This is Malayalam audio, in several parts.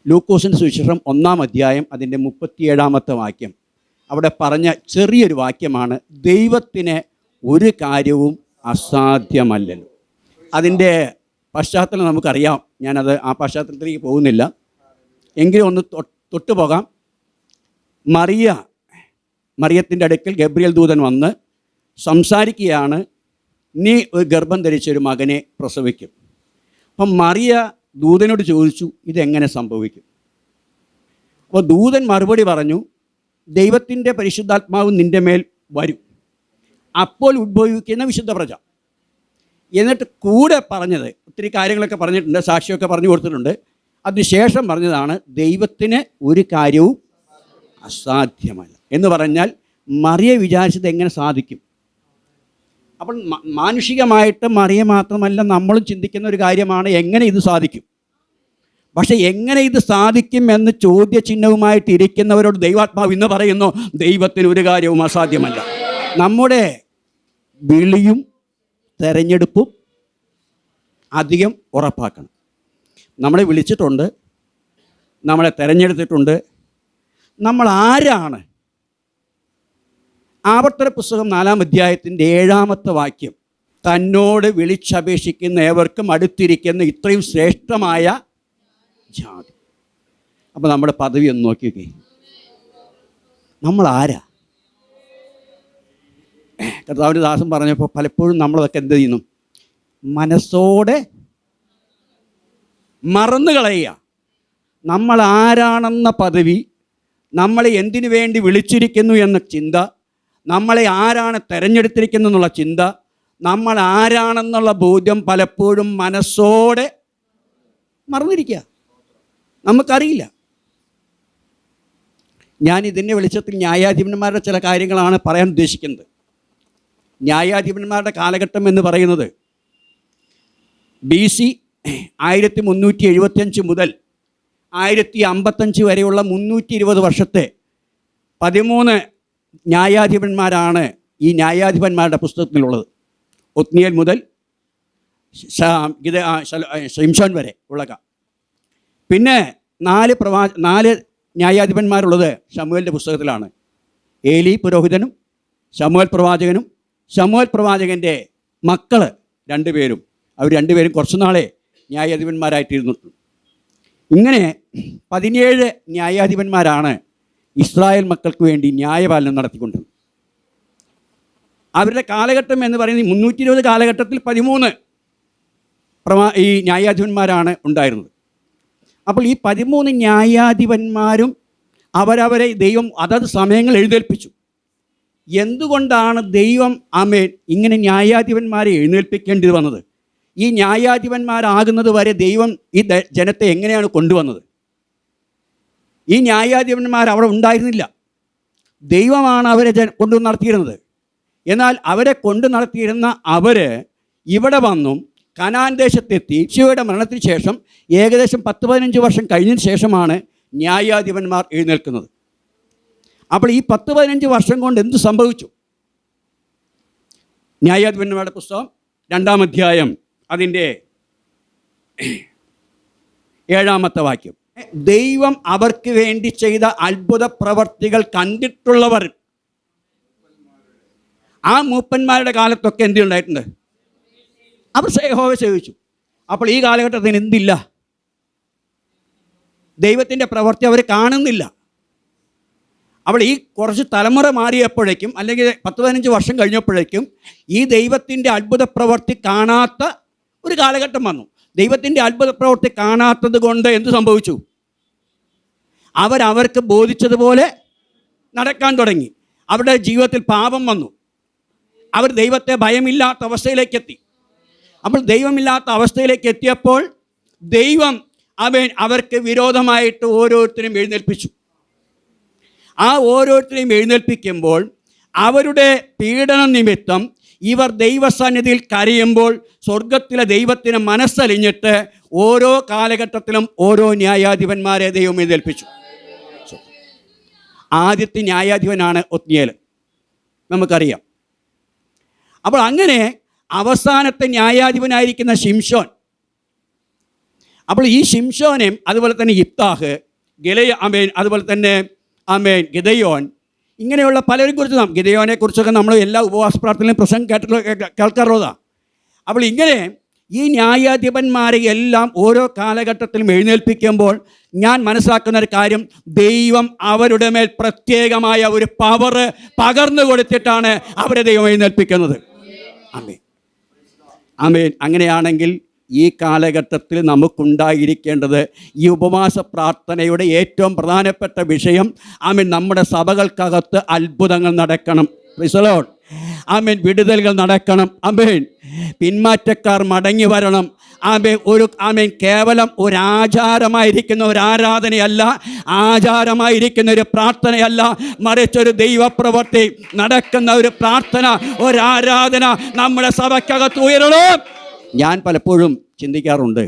ലൂക്കോസിൻ്റെ സുവിശേഷം 1-ാം അധ്യായം അതിൻ്റെ 37-ാമത്തെ വാക്യം. അവിടെ പറഞ്ഞ ചെറിയൊരു വാക്യമാണ്, ദൈവത്തിന് ഒരു കാര്യവും അസാധ്യമല്ലല്ലോ. അതിൻ്റെ പശ്ചാത്തലം നമുക്കറിയാം. ഞാനത് ആ പശ്ചാത്തലത്തിലേക്ക് പോകുന്നില്ല. എങ്കിലും ഒന്ന് തൊട്ടു പോകാം. മറിയത്തിൻ്റെ അടുക്കൽ ഗബ്രിയേൽ ദൂതൻ വന്ന് സംസാരിക്കുകയാണ്, നീ ഒരു ഗർഭം ധരിച്ചൊരു മകനെ പ്രസവിക്കും. അപ്പം മറിയ ദൂതനോട് ചോദിച്ചു, ഇതെങ്ങനെ സംഭവിക്കും? അപ്പോൾ ദൂതൻ മറുപടി പറഞ്ഞു, ദൈവത്തിൻ്റെ പരിശുദ്ധാത്മാവ് നിൻ്റെ മേൽ വരും, അപ്പോൾ ഉദ്ഭവിക്കുന്ന വിശുദ്ധ പ്രജ. എന്നിട്ട് കൂടെ പറഞ്ഞത് ഒത്തിരി കാര്യങ്ങളൊക്കെ പറഞ്ഞിട്ടുണ്ട്, സാക്ഷിയൊക്കെ പറഞ്ഞു കൊടുത്തിട്ടുണ്ട്. അതിനുശേഷം പറഞ്ഞതാണ്, ദൈവത്തിന് ഒരു കാര്യവും അസാധ്യമല്ല എന്ന് പറഞ്ഞാൽ മറിയ വിചാരിച്ചത് എങ്ങനെ സാധിക്കും? അപ്പോൾ മാനുഷികമായിട്ട് മറിയ മാത്രമല്ല നമ്മളും ചിന്തിക്കുന്ന ഒരു കാര്യമാണ്, എങ്ങനെ ഇത് സാധിക്കും? പക്ഷേ എങ്ങനെ ഇത് സാധിക്കും എന്ന് ചോദ്യചിഹ്നവുമായിട്ട് ഇരിക്കുന്നവരോട് ദൈവാത്മാവ് ഇന്ന് പറയുന്നു, ദൈവത്തിന് ഒരു കാര്യവും അസാധ്യമല്ല. നമ്മുടെ വിളിയും തെരഞ്ഞെടുപ്പും അധികം ഉറപ്പാക്കണം. നമ്മളെ വിളിച്ചിട്ടുണ്ട്, നമ്മളെ തെരഞ്ഞെടുത്തിട്ടുണ്ട്. നമ്മൾ ആരാണ്? ആവർത്തന പുസ്തകം 4-ാം അധ്യായത്തിൻ്റെ 7-ാമത്തെ വാക്യം, തന്നോട് വിളിച്ചപേക്ഷിക്കുന്ന ഏവർക്കും അടുത്തിരിക്കുന്ന ഇത്രയും ശ്രേഷ്ഠമായ ജാതി. അപ്പോൾ നമ്മുടെ പദവി ഒന്ന് നോക്കിയൊക്കെ, നമ്മൾ ആരാ? കർത്താവിൻ്റെ ദാസൻ പറഞ്ഞപ്പോൾ പലപ്പോഴും നമ്മളതൊക്കെ എന്ത് ചെയ്യുന്നു? മനസ്സോടെ മറന്നു കളയുക. നമ്മൾ ആരാണെന്ന പദവി, നമ്മളെ എന്തിനു വേണ്ടി വിളിച്ചിരിക്കുന്നു എന്ന ചിന്ത, നമ്മളെ ആരാണ് തിരഞ്ഞെടുത്തിരിക്കുന്നു എന്നുള്ള ചിന്ത, നമ്മൾ ആരാണെന്നുള്ള ബോധ്യം പലപ്പോഴും മനസ്സോടെ മറന്നിരിക്കുക. നമുക്കറിയില്ല. ഞാൻ ഇതിൻ്റെ വെളിച്ചത്തിൽ ന്യായാധിപന്മാരുടെ ചില കാര്യങ്ങളാണ് പറയാൻ ഉദ്ദേശിക്കുന്നത്. ന്യായാധിപന്മാരുടെ കാലഘട്ടം എന്ന് പറയുന്നത് BC 1375 മുതൽ 1055 വരെയുള്ള 320 വർഷത്തെ 13 ന്യായാധിപന്മാരാണ് ഈ ന്യായാധിപന്മാരുടെ പുസ്തകത്തിലുള്ളത്. ഒത്നിയേൽ മുതൽ ശിംശോൻ വരെ ഉള്ള. പിന്നെ 4 ന്യായാധിപന്മാരുള്ളത് ശമൂവേലിൻ്റെ പുസ്തകത്തിലാണ്. ഏലി പുരോഹിതനും ശമൂവേൽ പ്രവാചകനും ശമൂവേൽ പ്രവാചകൻ്റെ മക്കൾ 2 പേരും, അവർ 2 പേരും കുറച്ചുനാളെ ന്യായാധിപന്മാരായിട്ടിരുന്നിട്ടുണ്ട്. ഇങ്ങനെ 17 ന്യായാധിപന്മാരാണ് ഇസ്രായേൽ മക്കൾക്ക് വേണ്ടി ന്യായപാലനം നടത്തിക്കൊണ്ടിരുന്നത്. അവരുടെ കാലഘട്ടം എന്ന് പറയുന്നത് 320 കാലഘട്ടത്തിൽ 13 ഈ ന്യായാധിപന്മാരാണ് ഉണ്ടായിരുന്നത്. അപ്പോൾ ഈ 13 ന്യായാധിപന്മാരും അവരവരെ ദൈവം അതത് സമയങ്ങൾ എഴുന്നേൽപ്പിച്ചു. എന്തുകൊണ്ടാണ് ദൈവം ഇങ്ങനെ ന്യായാധിപന്മാരെ എഴുന്നേൽപ്പിക്കേണ്ടി വന്നത്? ഈ ന്യായാധിപന്മാരാകുന്നത് വരെ ദൈവം ഈ ജനത്തെ എങ്ങനെയാണ് കൊണ്ടുവന്നത്? ഈ ന്യായാധിപന്മാർ അവിടെ ഉണ്ടായിരുന്നില്ല. ദൈവമാണ് അവരെ കൊണ്ടു നടത്തിയിരുന്നത്. എന്നാൽ അവരെ കൊണ്ടു നടത്തിയിരുന്ന അവർ ഇവിടെ വന്നും കനാൻ ദേശത്തെത്തി ശിവയുടെ മരണത്തിന് ശേഷം ഏകദേശം 10-15 വർഷം കഴിഞ്ഞതിന് ശേഷമാണ് ന്യായാധിപന്മാർ എഴുന്നേൽക്കുന്നത്. അപ്പോൾ ഈ 10-15 വർഷം കൊണ്ട് എന്ത് സംഭവിച്ചു? ന്യായാധിപന്മാരുടെ പുസ്തകം 2-ാം അധ്യായം അതിൻ്റെ 7-ാമത്തെ വാക്യം, ദൈവം അവർക്ക് വേണ്ടി ചെയ്ത അത്ഭുത പ്രവർത്തികൾ കണ്ടിട്ടുള്ളവർ. ആ മൂപ്പന്മാരുടെ കാലത്തൊക്കെ എന്തുണ്ടായിട്ടുണ്ട്? അവർ യഹോവയെ സേവിച്ചു. അപ്പോൾ ഈ കാലഘട്ടത്തിന് എന്തില്ല? ദൈവത്തിൻ്റെ പ്രവൃത്തി അവർ കാണുന്നില്ല. അപ്പോൾ ഈ കുറച്ച് തലമുറ മാറിയപ്പോഴേക്കും, അല്ലെങ്കിൽ 10-15 വർഷം കഴിഞ്ഞപ്പോഴേക്കും ഈ ദൈവത്തിൻ്റെ അത്ഭുത പ്രവൃത്തി കാണാത്ത ഒരു കാലഘട്ടം വന്നു. ദൈവത്തിൻ്റെ അത്ഭുത പ്രവൃത്തി കാണാത്തത് കൊണ്ട് എന്ത് സംഭവിച്ചു? അവർക്ക് ബോധിച്ചതുപോലെ നടക്കാൻ തുടങ്ങി. അവരുടെ ജീവിതത്തിൽ പാപം വന്നു. അവർ ദൈവത്തെ ഭയമില്ലാത്ത അവസ്ഥയിലേക്ക് എത്തി. അപ്പോൾ ദൈവമില്ലാത്ത അവസ്ഥയിലേക്ക് എത്തിയപ്പോൾ ദൈവം അവർക്ക് വിരോധമായിട്ട് ഓരോരുത്തരും എഴുന്നേൽപ്പിച്ചു. ആ ഓരോരുത്തരെയും എഴുന്നേൽപ്പിക്കുമ്പോൾ അവരുടെ പീഡന നിമിത്തം ഇവർ ദൈവസന്നിധിയിൽ കരയുമ്പോൾ സ്വർഗത്തിലെ ദൈവത്തിന് മനസ്സലിഞ്ഞിട്ട് ഓരോ കാലഘട്ടത്തിലും ഓരോ ന്യായാധിപന്മാരെ ദൈവം എഴുന്നേൽപ്പിച്ചു. ആദ്യത്തെ ന്യായാധിപനാണ് ഒത്നിയേൽ, നമുക്കറിയാം. അപ്പോൾ അങ്ങനെ അവസാനത്തെ ന്യായാധിപനായിരിക്കുന്ന ശിംശോൻ, അപ്പോൾ ഈ ശിംശോനെയും അതുപോലെ തന്നെ യിഫ്താഹ്, അതുപോലെ തന്നെ ഗിദെയോൻ, ഇങ്ങനെയുള്ള പലരെ കുറിച്ച് ഗിദെയോനെ കുറിച്ചൊക്കെ നമ്മൾ എല്ലാ ഉപവാസ പ്രാർത്ഥനയിലും പ്രസംഗം കേൾക്കാറുള്ളതാണ്. അപ്പോൾ ഇങ്ങനെ ഈ ന്യായാധിപന്മാരെ എല്ലാം ഓരോ കാലഘട്ടത്തിലും എഴുന്നേൽപ്പിക്കുമ്പോൾ ഞാൻ മനസ്സിലാക്കുന്ന ഒരു കാര്യം, ദൈവം അവരുടെ മേൽ പ്രത്യേകമായ ഒരു പവർ പകർന്നു കൊടുത്തിട്ടാണ് അവരെ ദൈവം എഴുന്നേൽപ്പിക്കുന്നത്. ആമേൻ, ആമേൻ. അങ്ങനെയാണെങ്കിൽ ഈ കാലഘട്ടത്തിൽ നമുക്കുണ്ടായിരിക്കേണ്ടത് ഈ ഉപവാസ പ്രാർത്ഥനയുടെ ഏറ്റവും പ്രധാനപ്പെട്ട വിഷയം, നമ്മുടെ സഭകൾക്കകത്ത് അത്ഭുതങ്ങൾ നടക്കണം. Price the Lord. വിടുതലുകൾ നടക്കണം. പിന്മാറ്റക്കാർ മടങ്ങി വരണം. കേവലം ഒരു ആചാരമായിരിക്കുന്ന ഒരു ആരാധനയല്ല, ആചാരമായിരിക്കുന്ന ഒരു പ്രാർത്ഥനയല്ല, മറിച്ചൊരു ദൈവപ്രവൃത്തി നടക്കുന്ന ഒരു പ്രാർത്ഥന, ഒരു ആരാധന നമ്മുടെ സഭയ്ക്കകത്ത് ഉയരണം. ഞാൻ പലപ്പോഴും ചിന്തിക്കാറുണ്ട്,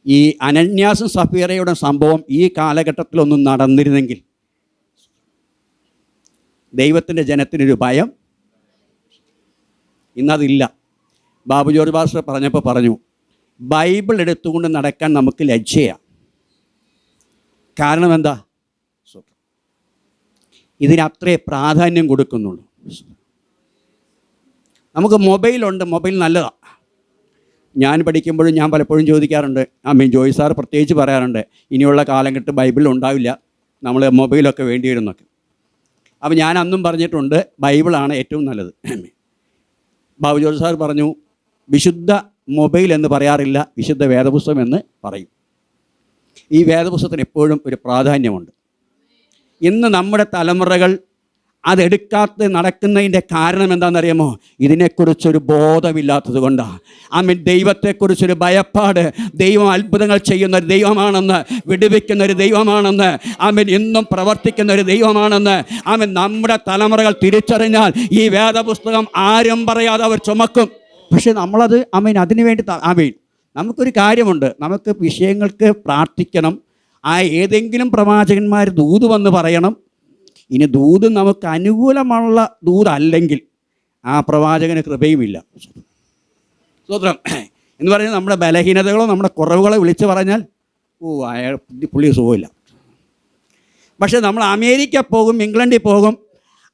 ഈ അനന്യാസും സഫീറയുടെ സംഭവം ഈ കാലഘട്ടത്തിലൊന്നും നടന്നിരുന്നെങ്കിൽ ദൈവത്തിൻ്റെ ജനത്തിനൊരു ഭയം. ഇന്നതില്ല. ബാബു ജോർജ് പാസ്റ്റർ പറഞ്ഞപ്പോൾ പറഞ്ഞു, ബൈബിൾ എടുത്തുകൊണ്ട് നടക്കാൻ നമുക്ക് ലജ്ജയാണ്. കാരണം എന്താ? ഇതിനത്രേ പ്രാധാന്യം കൊടുക്കുന്നുള്ളൂ. നമുക്ക് മൊബൈലുണ്ട്, മൊബൈൽ നല്ലതാണ്. ഞാൻ പഠിക്കുമ്പോഴും ഞാൻ പലപ്പോഴും ചോദിക്കാറുണ്ട്, ജോയ് സാർ പ്രത്യേകിച്ച് പറയാറുണ്ട്, ഇനിയുള്ള കാലഘട്ടം ബൈബിൾ ഉണ്ടാവില്ല, നമ്മൾ മൊബൈലൊക്കെ വേണ്ടി വരുന്നൊക്കെ. അപ്പോൾ ഞാൻ അന്നും പറഞ്ഞിട്ടുണ്ട്, ബൈബിളാണ് ഏറ്റവും നല്ലത്. ബാബു ജോർജ് സാർ പറഞ്ഞു, വിശുദ്ധ മൊബൈൽ എന്ന് പറയാറില്ല, വിശുദ്ധ വേദപുസ്തകം എന്ന് പറയും. ഈ വേദപുസ്തകത്തിന് എപ്പോഴും ഒരു പ്രാധാന്യമുണ്ട്. ഇന്ന് നമ്മുടെ തലമുറകൾ അതെടുക്കാത്ത നടക്കുന്നതിൻ്റെ കാരണം എന്താണെന്നറിയാമോ? ഇതിനെക്കുറിച്ചൊരു ബോധമില്ലാത്തത് കൊണ്ടാണ്. ദൈവത്തെക്കുറിച്ചൊരു ഭയപ്പാട്, ദൈവം അത്ഭുതങ്ങൾ ചെയ്യുന്ന ഒരു ദൈവമാണെന്ന്, വിടുവിക്കുന്ന ഒരു ദൈവമാണെന്ന്, ഇന്നും പ്രവർത്തിക്കുന്ന ഒരു ദൈവമാണെന്ന് നമ്മുടെ തലമുറകൾ തിരിച്ചറിഞ്ഞാൽ ഈ വേദപുസ്തകം ആരും പറയാതെ അവർ ചുമക്കും. പക്ഷെ നമ്മളത് അതിനു വേണ്ടി നമുക്കൊരു കാര്യമുണ്ട്, നമുക്ക് വിഷയങ്ങൾക്ക് പ്രാർത്ഥിക്കണം. ഏതെങ്കിലും പ്രവാചകന്മാർ ദൂത് വന്ന് പറയണം. ഇനി ദൂത് നമുക്ക് അനുകൂലമുള്ള ദൂതല്ലെങ്കിൽ ആ പ്രവാചകന് കൃപയുമില്ല. സ്തോത്രം എന്ന് പറഞ്ഞാൽ നമ്മുടെ ബലഹീനതകളോ നമ്മുടെ കുറവുകളോ വിളിച്ച് പറഞ്ഞാൽ അയാൾ പുള്ളി സുഖമില്ല. പക്ഷേ നമ്മൾ അമേരിക്ക പോകും, ഇംഗ്ലണ്ടിൽ പോകും,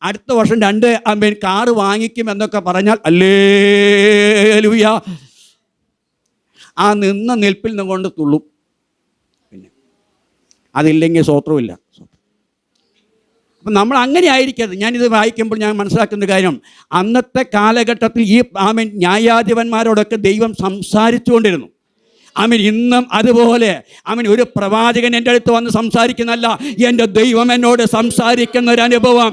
അടുത്ത വർഷം 2 കാറ് വാങ്ങിക്കും എന്നൊക്കെ പറഞ്ഞാൽ ഹല്ലേലൂയ, ആ നിന്ന നിൽപ്പിൽ നിന്നുകൊണ്ട് തുള്ളും. പിന്നെ അതില്ലെങ്കിൽ സ്തോത്രമില്ല. അപ്പം നമ്മൾ അങ്ങനെ ആയിരിക്കരുത്. ഞാനിത് വായിക്കുമ്പോൾ ഞാൻ മനസ്സിലാക്കുന്ന കാര്യം, അന്നത്തെ കാലഘട്ടത്തിൽ ഈ ന്യായാധിപന്മാരോടൊക്കെ ദൈവം സംസാരിച്ചുകൊണ്ടിരുന്നു. ഇന്നും അതുപോലെ ഒരു പ്രവാചകൻ എൻ്റെ അടുത്ത് വന്ന് സംസാരിക്കുന്നല്ല, എൻ്റെ ദൈവം എന്നോട് സംസാരിക്കുന്ന ഒരു അനുഭവം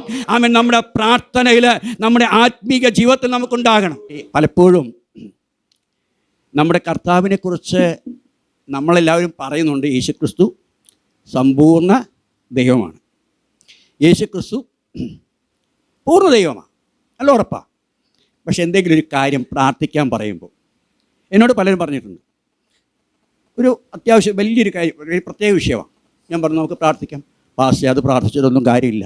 നമ്മുടെ പ്രാർത്ഥനയിൽ, നമ്മുടെ ആത്മീക ജീവിതത്തിൽ നമുക്കുണ്ടാകണം. പലപ്പോഴും നമ്മുടെ കർത്താവിനെക്കുറിച്ച് നമ്മളെല്ലാവരും പറയുന്നുണ്ട്, യേശുക്രിസ്തു സമ്പൂർണ്ണ ദൈവമാണ്, യേശുക്രിസ്തു പൂർണ്ണ ദൈവമാണ്, നല്ല ഉറപ്പാണ്. പക്ഷെ എന്തെങ്കിലും ഒരു കാര്യം പ്രാർത്ഥിക്കാൻ പറയുമ്പോൾ എന്നോട് പലരും പറഞ്ഞിട്ടുണ്ട്, ഒരു അത്യാവശ്യം വലിയൊരു കാര്യം, ഒരു പ്രത്യേക വിഷയമാണ്. ഞാൻ പറഞ്ഞു നമുക്ക് പ്രാർത്ഥിക്കാം. പാസ്റ്റർ, അത് പ്രാർത്ഥിച്ചിട്ടൊന്നും കാര്യമില്ല,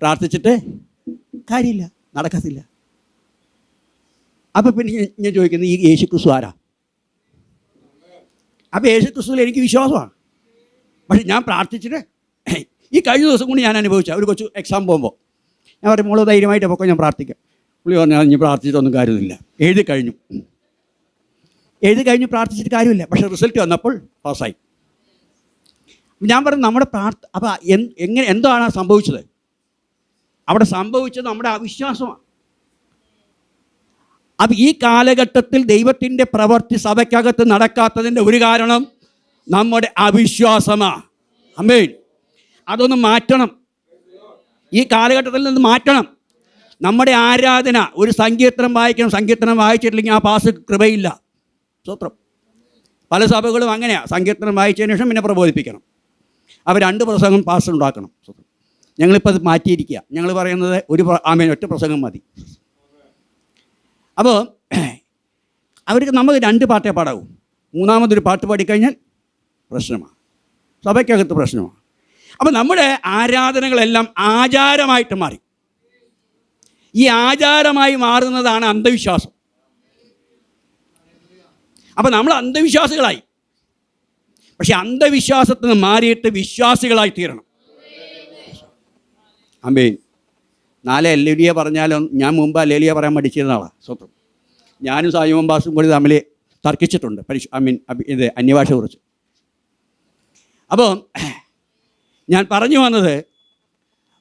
പ്രാർത്ഥിച്ചിട്ട് കാര്യമില്ല, നടക്കത്തില്ല. അപ്പോൾ പിന്നെ ഞാൻ ചോദിക്കുന്നത്, ഈ യേശുക്രിസ്തു ആരാ? അപ്പോൾ യേശുക്രിസ്തുവിൽ എനിക്ക് വിശ്വാസമാണ്. പക്ഷെ ഞാൻ പ്രാർത്ഥിച്ചിട്ട്, ഈ കഴിഞ്ഞ ദിവസം കൊണ്ട് ഞാൻ അനുഭവിച്ച ഒരു കൊച്ചു എക്സാം പോകുമ്പോൾ ഞാൻ പറയും, മോള് ധൈര്യമായിട്ട് പൊക്കോ, ഞാൻ പ്രാർത്ഥിക്കാം. പുള്ളി പറഞ്ഞാൽ ഇനി പ്രാർത്ഥിച്ചിട്ടൊന്നും കാര്യമില്ല, എഴുതി കഴിഞ്ഞു പ്രാർത്ഥിച്ചിട്ട് കാര്യമില്ല. പക്ഷേ റിസൾട്ട് വന്നപ്പോൾ പാസ്സായി. ഞാൻ പറഞ്ഞു നമ്മുടെ അപ്പോൾ എന്താണ് സംഭവിച്ചത്? അവിടെ സംഭവിച്ചത് നമ്മുടെ അവിശ്വാസമാണ്. അപ്പം ഈ കാലഘട്ടത്തിൽ ദൈവത്തിൻ്റെ പ്രവൃത്തി സഭയ്ക്കകത്ത് നടക്കാത്തതിൻ്റെ ഒരു കാരണം നമ്മുടെ അവിശ്വാസമാണ്. ആമേൻ. അതൊന്ന് മാറ്റണം. ഈ കാലഘട്ടത്തിൽ നിന്ന് മാറ്റണം. നമ്മുടെ ആരാധന, ഒരു സങ്കീർത്തനം വായിക്കണം, സങ്കീർത്തനം വായിച്ചിട്ടില്ലെങ്കിൽ ആ പാസ് കൃപയില്ല. സ്തോത്രം. പല സഭകളും അങ്ങനെയാണ്, സങ്കീർത്തനം വായിച്ചതിന് ശേഷം പിന്നെ പ്രബോധിപ്പിക്കണം. അവർ 2 പ്രസംഗം പാസ് ഉണ്ടാക്കണം. ഞങ്ങളിപ്പോൾ അത് മാറ്റിയിരിക്കുക. ഞങ്ങൾ പറയുന്നത് ഒറ്റ പ്രസംഗം മതി. അപ്പോൾ അവർക്ക് നമുക്ക് 2 പാട്ടേ പാടാവൂ. 3ാമതൊരു പാട്ട് പാടിക്കഴിഞ്ഞാൽ പ്രശ്നമാണ്, സഭയ്ക്കകത്ത് പ്രശ്നമാണ്. അപ്പം നമ്മുടെ ആരാധനകളെല്ലാം ആചാരമായിട്ട് മാറി. ഈ ആചാരമായി മാറുന്നതാണ് അന്ധവിശ്വാസം. അപ്പം നമ്മൾ അന്ധവിശ്വാസികളായി. പക്ഷെ അന്ധവിശ്വാസത്തിൽ നിന്ന് മാറിയിട്ട് വിശ്വാസികളായി തീരണം. ആമേൻ. 4 ഹല്ലേലൂയ പറഞ്ഞാലും ഞാൻ മുമ്പ് ഹല്ലേലൂയ പറയാൻ മടിച്ചിരുന്ന ആളാണ്. സ്വന്തം ഞാനും സായിമോൻ ബാസും കൂടി തമ്മിൽ തർക്കിച്ചിട്ടുണ്ട് ഇത് അന്യഭാഷ കുറിച്ച്. അപ്പോൾ ഞാൻ പറഞ്ഞു വന്നത്,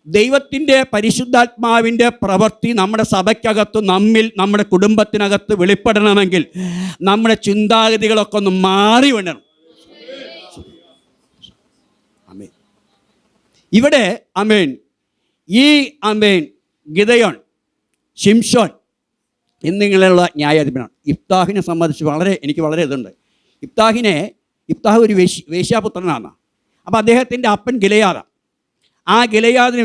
ദൈവത്തിൻ്റെ പരിശുദ്ധാത്മാവിൻ്റെ പ്രവൃത്തി നമ്മുടെ സഭയ്ക്കകത്ത്, നമ്മുടെ കുടുംബത്തിനകത്ത് വെളിപ്പെടണമെങ്കിൽ നമ്മുടെ ചിന്താഗതികളൊക്കെ ഒന്ന് മാറി വേണം. ആമേൻ. ഇവിടെ ആമേൻ ഗിദെയോൻ, ശിംശോൻ എന്നിങ്ങനെയുള്ള ന്യായാധിപനാണ്. ഇഫ്താഹിനെ സംബന്ധിച്ച് എനിക്ക് വളരെ ഇതുണ്ട്. ഇഫ്താഹ് ഒരു വേശ്യാപുത്രനാണ്. അപ്പോൾ അദ്ദേഹത്തിൻ്റെ അപ്പൻ ഗിലെയാദാണ്. ആ ഗിലെയാദിന്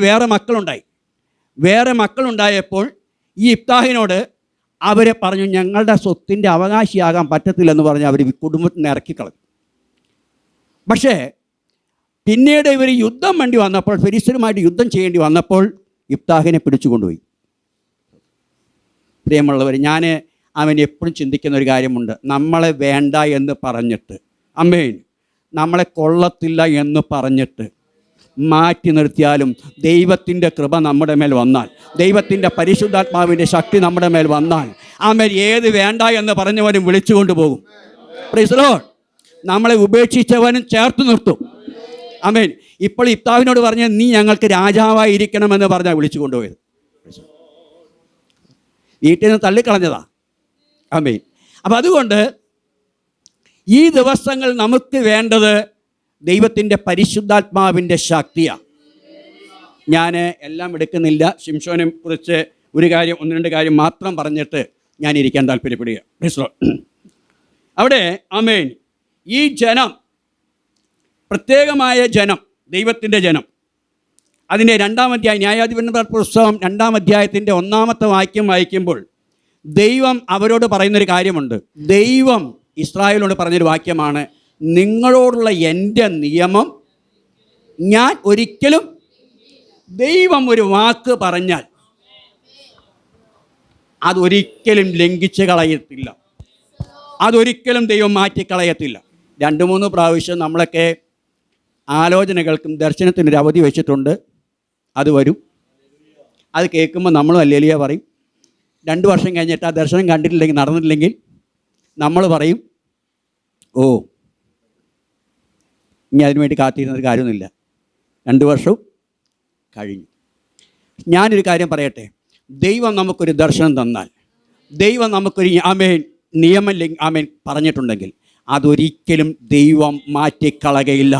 വേറെ മക്കളുണ്ടായപ്പോൾ ഈ ഇഫ്താഹിനോട് അവരെ പറഞ്ഞു, ഞങ്ങളുടെ സ്വത്തിൻ്റെ അവകാശിയാകാൻ പറ്റത്തില്ലെന്ന് പറഞ്ഞ് അവർ കുടുംബത്തിൽ നിന്ന് ഇറക്കിക്കളഞ്ഞു. പക്ഷേ പിന്നീട് ഇവർ യുദ്ധം വേണ്ടി വന്നപ്പോൾ, ഫെലിസ്ത്യരുമായിട്ട് യുദ്ധം ചെയ്യേണ്ടി വന്നപ്പോൾ ഇഫ്താഹിനെ പിടിച്ചു കൊണ്ടുപോയി. പ്രിയമുള്ളവർ, അവൻ എപ്പോഴും ചിന്തിക്കുന്ന ഒരു കാര്യമുണ്ട്. നമ്മളെ വേണ്ട എന്ന് പറഞ്ഞിട്ട്, ആമേൻ, നമ്മളെ കൊള്ളത്തില്ല എന്ന് പറഞ്ഞിട്ട് മാറ്റി നിർത്തിയാലും ദൈവത്തിൻ്റെ കൃപ നമ്മുടെ മേൽ വന്നാൽ, ദൈവത്തിൻ്റെ പരിശുദ്ധാത്മാവിൻ്റെ ശക്തി നമ്മുടെ മേൽ വന്നാൽ, ആമേൻ, ഏത് വേണ്ട എന്ന് പറഞ്ഞവനും വിളിച്ചു കൊണ്ടുപോകും. Price the Lord. നമ്മളെ ഉപേക്ഷിച്ചവനും ചേർത്ത് നിർത്തും. ആമേൻ. ഇപ്പോൾ ഇഫ്താഹിനോട് പറഞ്ഞ, നീ ഞങ്ങൾക്ക് രാജാവായിരിക്കണമെന്ന് പറഞ്ഞാൽ വിളിച്ചു കൊണ്ടുപോയത്. വീട്ടിൽ നിന്ന് തള്ളിക്കളഞ്ഞതാ. ആമേൻ. അപ്പം അതുകൊണ്ട് ഈ ദിവസങ്ങൾ നമുക്ക് വേണ്ടത് ദൈവത്തിൻ്റെ പരിശുദ്ധാത്മാവിൻ്റെ ശക്തിയാണ്. ഞാൻ എല്ലാം എടുക്കുന്നില്ല. ശിംശോനെ കുറിച്ച് ഒന്ന് രണ്ട് കാര്യം മാത്രം പറഞ്ഞിട്ട് ഞാൻ ഇരിക്കാൻ താല്പര്യപ്പെടുക. അവിടെ ആമേൻ, ഈ ജനം, പ്രത്യേകമായ ജനം, ദൈവത്തിൻ്റെ ജനം, അതിൻ്റെ 2-ാം അധ്യായം, ന്യായാധിപന്മാരുടെ പുസ്തകം 2-ാം അധ്യായത്തിൻ്റെ 1-ാമത്തെ വാക്യം വായിക്കുമ്പോൾ ദൈവം അവരോട് പറയുന്നൊരു കാര്യമുണ്ട്. ദൈവം ഇസ്രായേലിനോട് പറഞ്ഞൊരു വാക്യമാണ്, നിങ്ങളോടുള്ള എൻ്റെ നിയമം ഞാൻ ഒരിക്കലും, ദൈവം ഒരു വാക്ക് പറഞ്ഞാൽ അതൊരിക്കലും ലംഘിച്ച് കളയത്തില്ല, അതൊരിക്കലും ദൈവം മാറ്റിക്കളയത്തില്ല. 2-3 പ്രാവശ്യം നമ്മളൊക്കെ ആലോചനകൾക്കും ദർശനത്തിനൊരു അവധി വെച്ചിട്ടുണ്ട്. അത് വരും. അത് കേൾക്കുമ്പോൾ നമ്മളും ഹല്ലേലൂയ പറയും. 2 വർഷം കഴിഞ്ഞിട്ട് ആ ദർശനം കണ്ടിട്ടില്ലെങ്കിൽ, നടന്നിട്ടില്ലെങ്കിൽ നമ്മൾ പറയും, ഓ, ഇനി അതിനുവേണ്ടി കാത്തിരുന്നൊരു കാര്യമൊന്നുമില്ല, 2 വർഷവും കഴിഞ്ഞു. ഞാനൊരു കാര്യം പറയട്ടെ, ദൈവം നമുക്കൊരു ദർശനം തന്നാൽ, ദൈവം നമുക്കൊരു നിയമം പറഞ്ഞിട്ടുണ്ടെങ്കിൽ അതൊരിക്കലും ദൈവം മാറ്റിക്കളകയില്ല.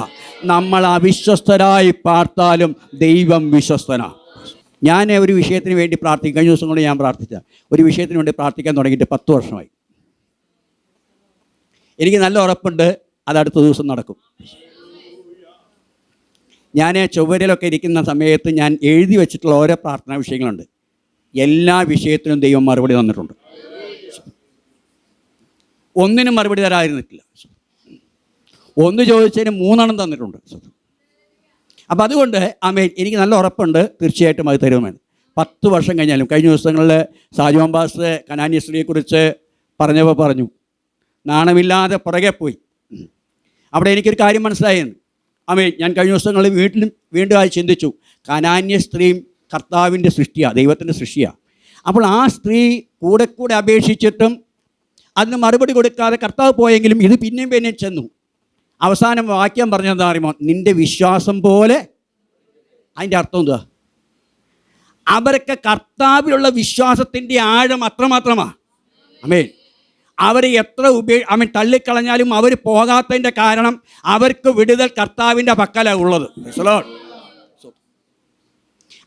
നമ്മൾ അവിശ്വസ്തരായി പാർത്താലും ദൈവം വിശ്വസ്തനാണ്. ഞാൻ ഒരു വിഷയത്തിന് വേണ്ടി പ്രാർത്ഥിക്കും. കഴിഞ്ഞ ദിവസം കൊണ്ട് ഞാൻ പ്രാർത്ഥിച്ച ഒരു വിഷയത്തിന് വേണ്ടി പ്രാർത്ഥിക്കാൻ തുടങ്ങിയിട്ട് 10 വർഷമായി. എനിക്ക് നല്ല ഉറപ്പുണ്ട് അത് അടുത്ത ദിവസം നടക്കും. ഞാൻ ചൊവ്വരയിലൊക്കെ ഇരിക്കുന്ന സമയത്ത് ഞാൻ എഴുതി വെച്ചിട്ടുള്ള ഓരോ പ്രാർത്ഥനാ വിഷയങ്ങളുണ്ട്. എല്ലാ വിഷയത്തിനും ദൈവം മറുപടി തന്നിട്ടുണ്ട്. ഒന്നിനും മറുപടി തരാതിരുന്നിട്ടില്ല. ഒന്ന് ചോദിച്ചതിന് 3 തന്നിട്ടുണ്ട്. അപ്പം അതുകൊണ്ട് ആമേൻ, എനിക്ക് നല്ല ഉറപ്പുണ്ട് തീർച്ചയായിട്ടും അത് തരുമെന്ന്. 10 വർഷം കഴിഞ്ഞാലും. കഴിഞ്ഞ ദിവസങ്ങളിൽ സാജു അംബാസ് കനാന്യ സ്ത്രീയെക്കുറിച്ച് പറഞ്ഞപ്പോൾ പറഞ്ഞു, നാണമില്ലാതെ പുറകെ പോയി. അവിടെ എനിക്കൊരു കാര്യം മനസ്സിലായെന്ന്. ആമേൻ, ഞാൻ കഴിഞ്ഞ ദിവസങ്ങളിൽ വീണ്ടും അത് ചിന്തിച്ചു. കനാന്യ സ്ത്രീയും കർത്താവിൻ്റെ സൃഷ്ടിയാണ്, ദൈവത്തിൻ്റെ സൃഷ്ടിയാണ്. അപ്പോൾ ആ സ്ത്രീ കൂടെ അപേക്ഷിച്ചിട്ടും അതിന് മറുപടി കൊടുക്കാതെ കർത്താവ് പോയെങ്കിലും ഇത് പിന്നെയും ചെന്നു. അവസാനം വാക്യം പറഞ്ഞതെന്താ അറിയുമോ? നിൻ്റെ വിശ്വാസം പോലെ. അതിൻ്റെ അർത്ഥം എന്താ? അവരൊക്കെ കർത്താവിലുള്ള വിശ്വാസത്തിൻ്റെ ആഴം അത്രമാത്രമാണ്. ആമേൻ. അവരെ എത്ര തള്ളിക്കളഞ്ഞാലും അവർ പോകാത്തതിൻ്റെ കാരണം അവർക്ക് വിടുതൽ കർത്താവിൻ്റെ പക്കലാണ് ഉള്ളത്.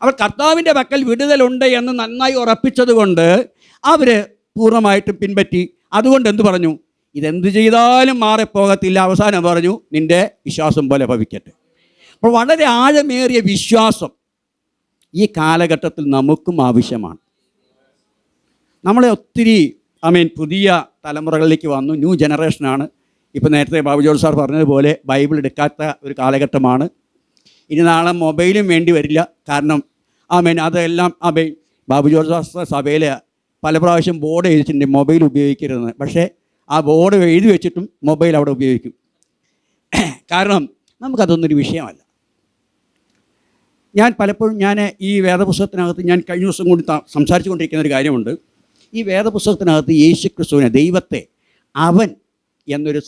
അവർ കർത്താവിൻ്റെ പക്കൽ വിടുതലുണ്ട് എന്ന് നന്നായി ഉറപ്പിച്ചത് കൊണ്ട് അവർ പൂർണ്ണമായിട്ടും പിൻപറ്റി. അതുകൊണ്ട് എന്ത് പറഞ്ഞു? ഇതെന്ത് ചെയ്താലും മാറിപ്പോകത്തില്ല. അവസാനം പറഞ്ഞു, നിൻ്റെ വിശ്വാസം പോലെ ഭവിക്കട്ടെ. അപ്പോൾ വളരെ ആഴമേറിയ വിശ്വാസം ഈ കാലഘട്ടത്തിൽ നമുക്കും ആവശ്യമാണ്. നമ്മളെ ഒത്തിരി പുതിയ തലമുറകളിലേക്ക് വന്നു. ന്യൂ ജനറേഷനാണ്. ഇപ്പോൾ നേരത്തെ ബാബു ജോർജ് സാർ പറഞ്ഞതുപോലെ ബൈബിൾ എടുക്കാത്ത ഒരു കാലഘട്ടമാണ്. ഇനി നാളെ മൊബൈലും വേണ്ടി വരില്ല. കാരണം അതെല്ലാം ബാബു ജോർജ് സാർ സഭയിൽ പല പ്രാവശ്യം ബോർഡ് എഴുതിച്ചിട്ടുണ്ട് മൊബൈൽ ഉപയോഗിക്കരുതെന്ന്. പക്ഷേ ആ ബോർഡ് എഴുതി വെച്ചിട്ടും മൊബൈൽ അവിടെ ഉപയോഗിക്കും. കാരണം നമുക്കതൊന്നൊരു വിഷയമല്ല. പലപ്പോഴും ഈ വേദപുസ്തകത്തിനകത്ത് ഞാൻ കഴിഞ്ഞ ദിവസം കൂടി സംസാരിച്ചു കൊണ്ടിരിക്കുന്ന ഒരു കാര്യമുണ്ട്. ഈ വേദപുസ്തകത്തിനകത്ത് യേശു ക്രിസ്തുവിനെ, ദൈവത്തെ അവൻ എന്നൊരു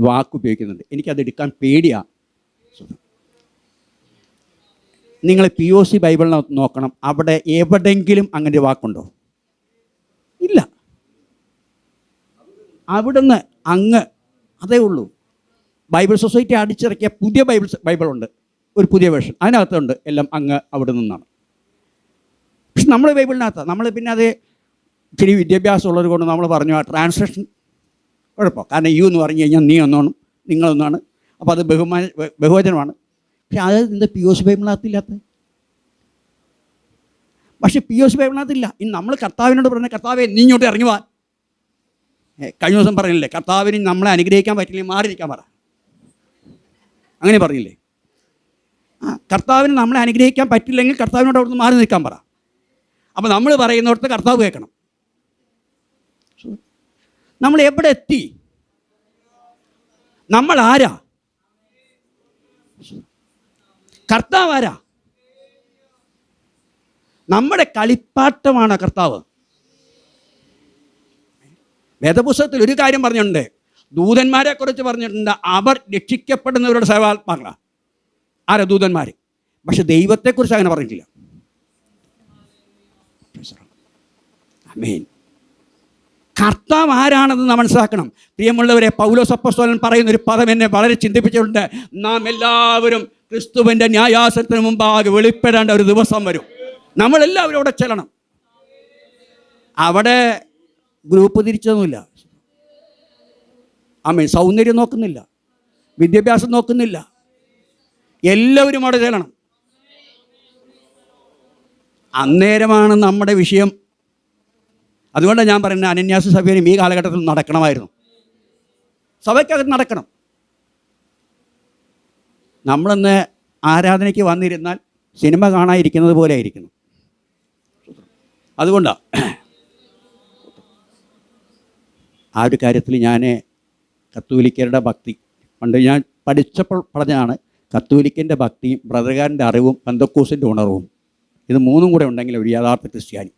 വാക്ക് ഉപയോഗിക്കുന്നുണ്ട്. എനിക്കത് എടുക്കാൻ പേടിയാണ്. നിങ്ങൾ POC ബൈബിളിനകത്ത് നോക്കണം, അവിടെ എവിടെയെങ്കിലും അങ്ങനെ ഒരു വാക്കുണ്ടോ? ഇല്ല. അവിടുന്ന് അങ്ങ്, അതേ ഉള്ളൂ. ബൈബിൾ സൊസൈറ്റി അടിച്ചിറക്കിയ പുതിയ ബൈബിളുണ്ട്, ഒരു പുതിയ വേർഷൻ, അതിനകത്തുണ്ട് എല്ലാം അങ്ങ് അവിടെ നിന്നാണ്. പക്ഷെ നമ്മൾ ബൈബിളിനകത്ത് നമ്മൾ പിന്നെ അത് ഇച്ചിരി വിദ്യാഭ്യാസം ഉള്ളത് കൊണ്ട് നമ്മൾ പറഞ്ഞു ആ ട്രാൻസ്ലേഷൻ കുഴപ്പം. കാരണം യു എന്ന് പറഞ്ഞു കഴിഞ്ഞാൽ നീ ഒന്നാണ്, നിങ്ങളൊന്നാണ്, അപ്പോൾ അത് ബഹുവചനമാണ്. പക്ഷെ അത് എന്താ POC ബൈബിളിനകത്തില്ലാത്ത? പക്ഷെ POC ബൈബിളിനകത്തില്ല. ഇനി നമ്മൾ കർത്താവിനോട് പറഞ്ഞ കർത്താവെ നീ ഇങ്ങോട്ട് ഇറങ്ങി പോവാൻ, കഴിഞ്ഞ ദിവസം പറഞ്ഞില്ലേ, കർത്താവിന് നമ്മളെ അനുഗ്രഹിക്കാൻ പറ്റില്ലെങ്കിൽ മാറിയിരിക്കാൻ പറ, അങ്ങനെ പറഞ്ഞില്ലേ? കർത്താവിന് നമ്മളെ അനുഗ്രഹിക്കാൻ പറ്റില്ലെങ്കിൽ കർത്താവിനോട് അവിടുന്ന് മാറി നിൽക്കാൻ പറ. അപ്പോൾ നമ്മൾ പറയുന്നിടത്ത് കർത്താവ് കേൾക്കണം. നമ്മൾ എവിടെ എത്തി? നമ്മൾ ആരാ? കർത്താവ് ആരാ? നമ്മുടെ കളിപ്പാട്ടമാണ് കർത്താവ്. വേദപുസ്തകത്തിൽ ഒരു കാര്യം പറഞ്ഞിട്ടുണ്ട്, ദൂതന്മാരെ കുറിച്ച് പറഞ്ഞിട്ടുണ്ട്, അവർ രക്ഷിക്കപ്പെടുന്നവരുടെ സേവാത്മാക്കളാണ്. ആരാ? ദൂതന്മാർ. പക്ഷെ ദൈവത്തെക്കുറിച്ച് അങ്ങനെ പറഞ്ഞിട്ടില്ല. ആമേൻ. കർത്താവ് ആരാണെന്ന് മനസ്സിലാക്കണം. പ്രിയമുള്ളവരെ, പൗലോസ് അപ്പോസ്തലൻ പറയുന്നൊരു പദം എന്നെ വളരെ ചിന്തിപ്പിച്ചിട്ടുണ്ട്. നാം എല്ലാവരും ക്രിസ്തുവിൻ്റെ ന്യായാസനത്തിന് മുമ്പാകെ വെളിപ്പെടേണ്ട ഒരു ദിവസം വരും. നമ്മളെല്ലാവരും അവിടെ ചെല്ലണം. അവിടെ ഗ്രൂപ്പ് തിരിച്ചൊന്നുമില്ല. ആമേൻ. സൗന്ദര്യം നോക്കുന്നില്ല, വിദ്യാഭ്യാസം നോക്കുന്നില്ല, എല്ലാവരും അവിടെ ചെല്ലണം. അന്നേരമാണ് നമ്മുടെ വിഷയം. അതുകൊണ്ടാണ് ഞാൻ പറയുന്നത്, അനന്യാസ സഭയിലും ഈ കാലഘട്ടത്തിൽ നടക്കണമായിരുന്നു. സഭയ്ക്കകത്ത് നടക്കണം. നമ്മളൊന്ന് ആരാധനയ്ക്ക് വന്നിരുന്നാൽ സിനിമ കാണാതിരിക്കുന്നത് പോലെ ആയിരിക്കുന്നു. അതുകൊണ്ടാണ് ആ ഒരു കാര്യത്തിൽ ഞാൻ കത്തോലിക്കരുടെ ഭക്തി, പണ്ട് ഞാൻ പഠിച്ചപ്പോൾ പറഞ്ഞതാണ്, കത്തോലിക്കൻ്റെ ഭക്തിയും ബ്രദർകാരൻ്റെ അറിവും പെന്തക്കോസിൻ്റെ ഉണർവും, ഇത് മൂന്നും കൂടെ ഉണ്ടെങ്കിൽ ഒരു യഥാർത്ഥ ക്രിസ്ത്യാനി.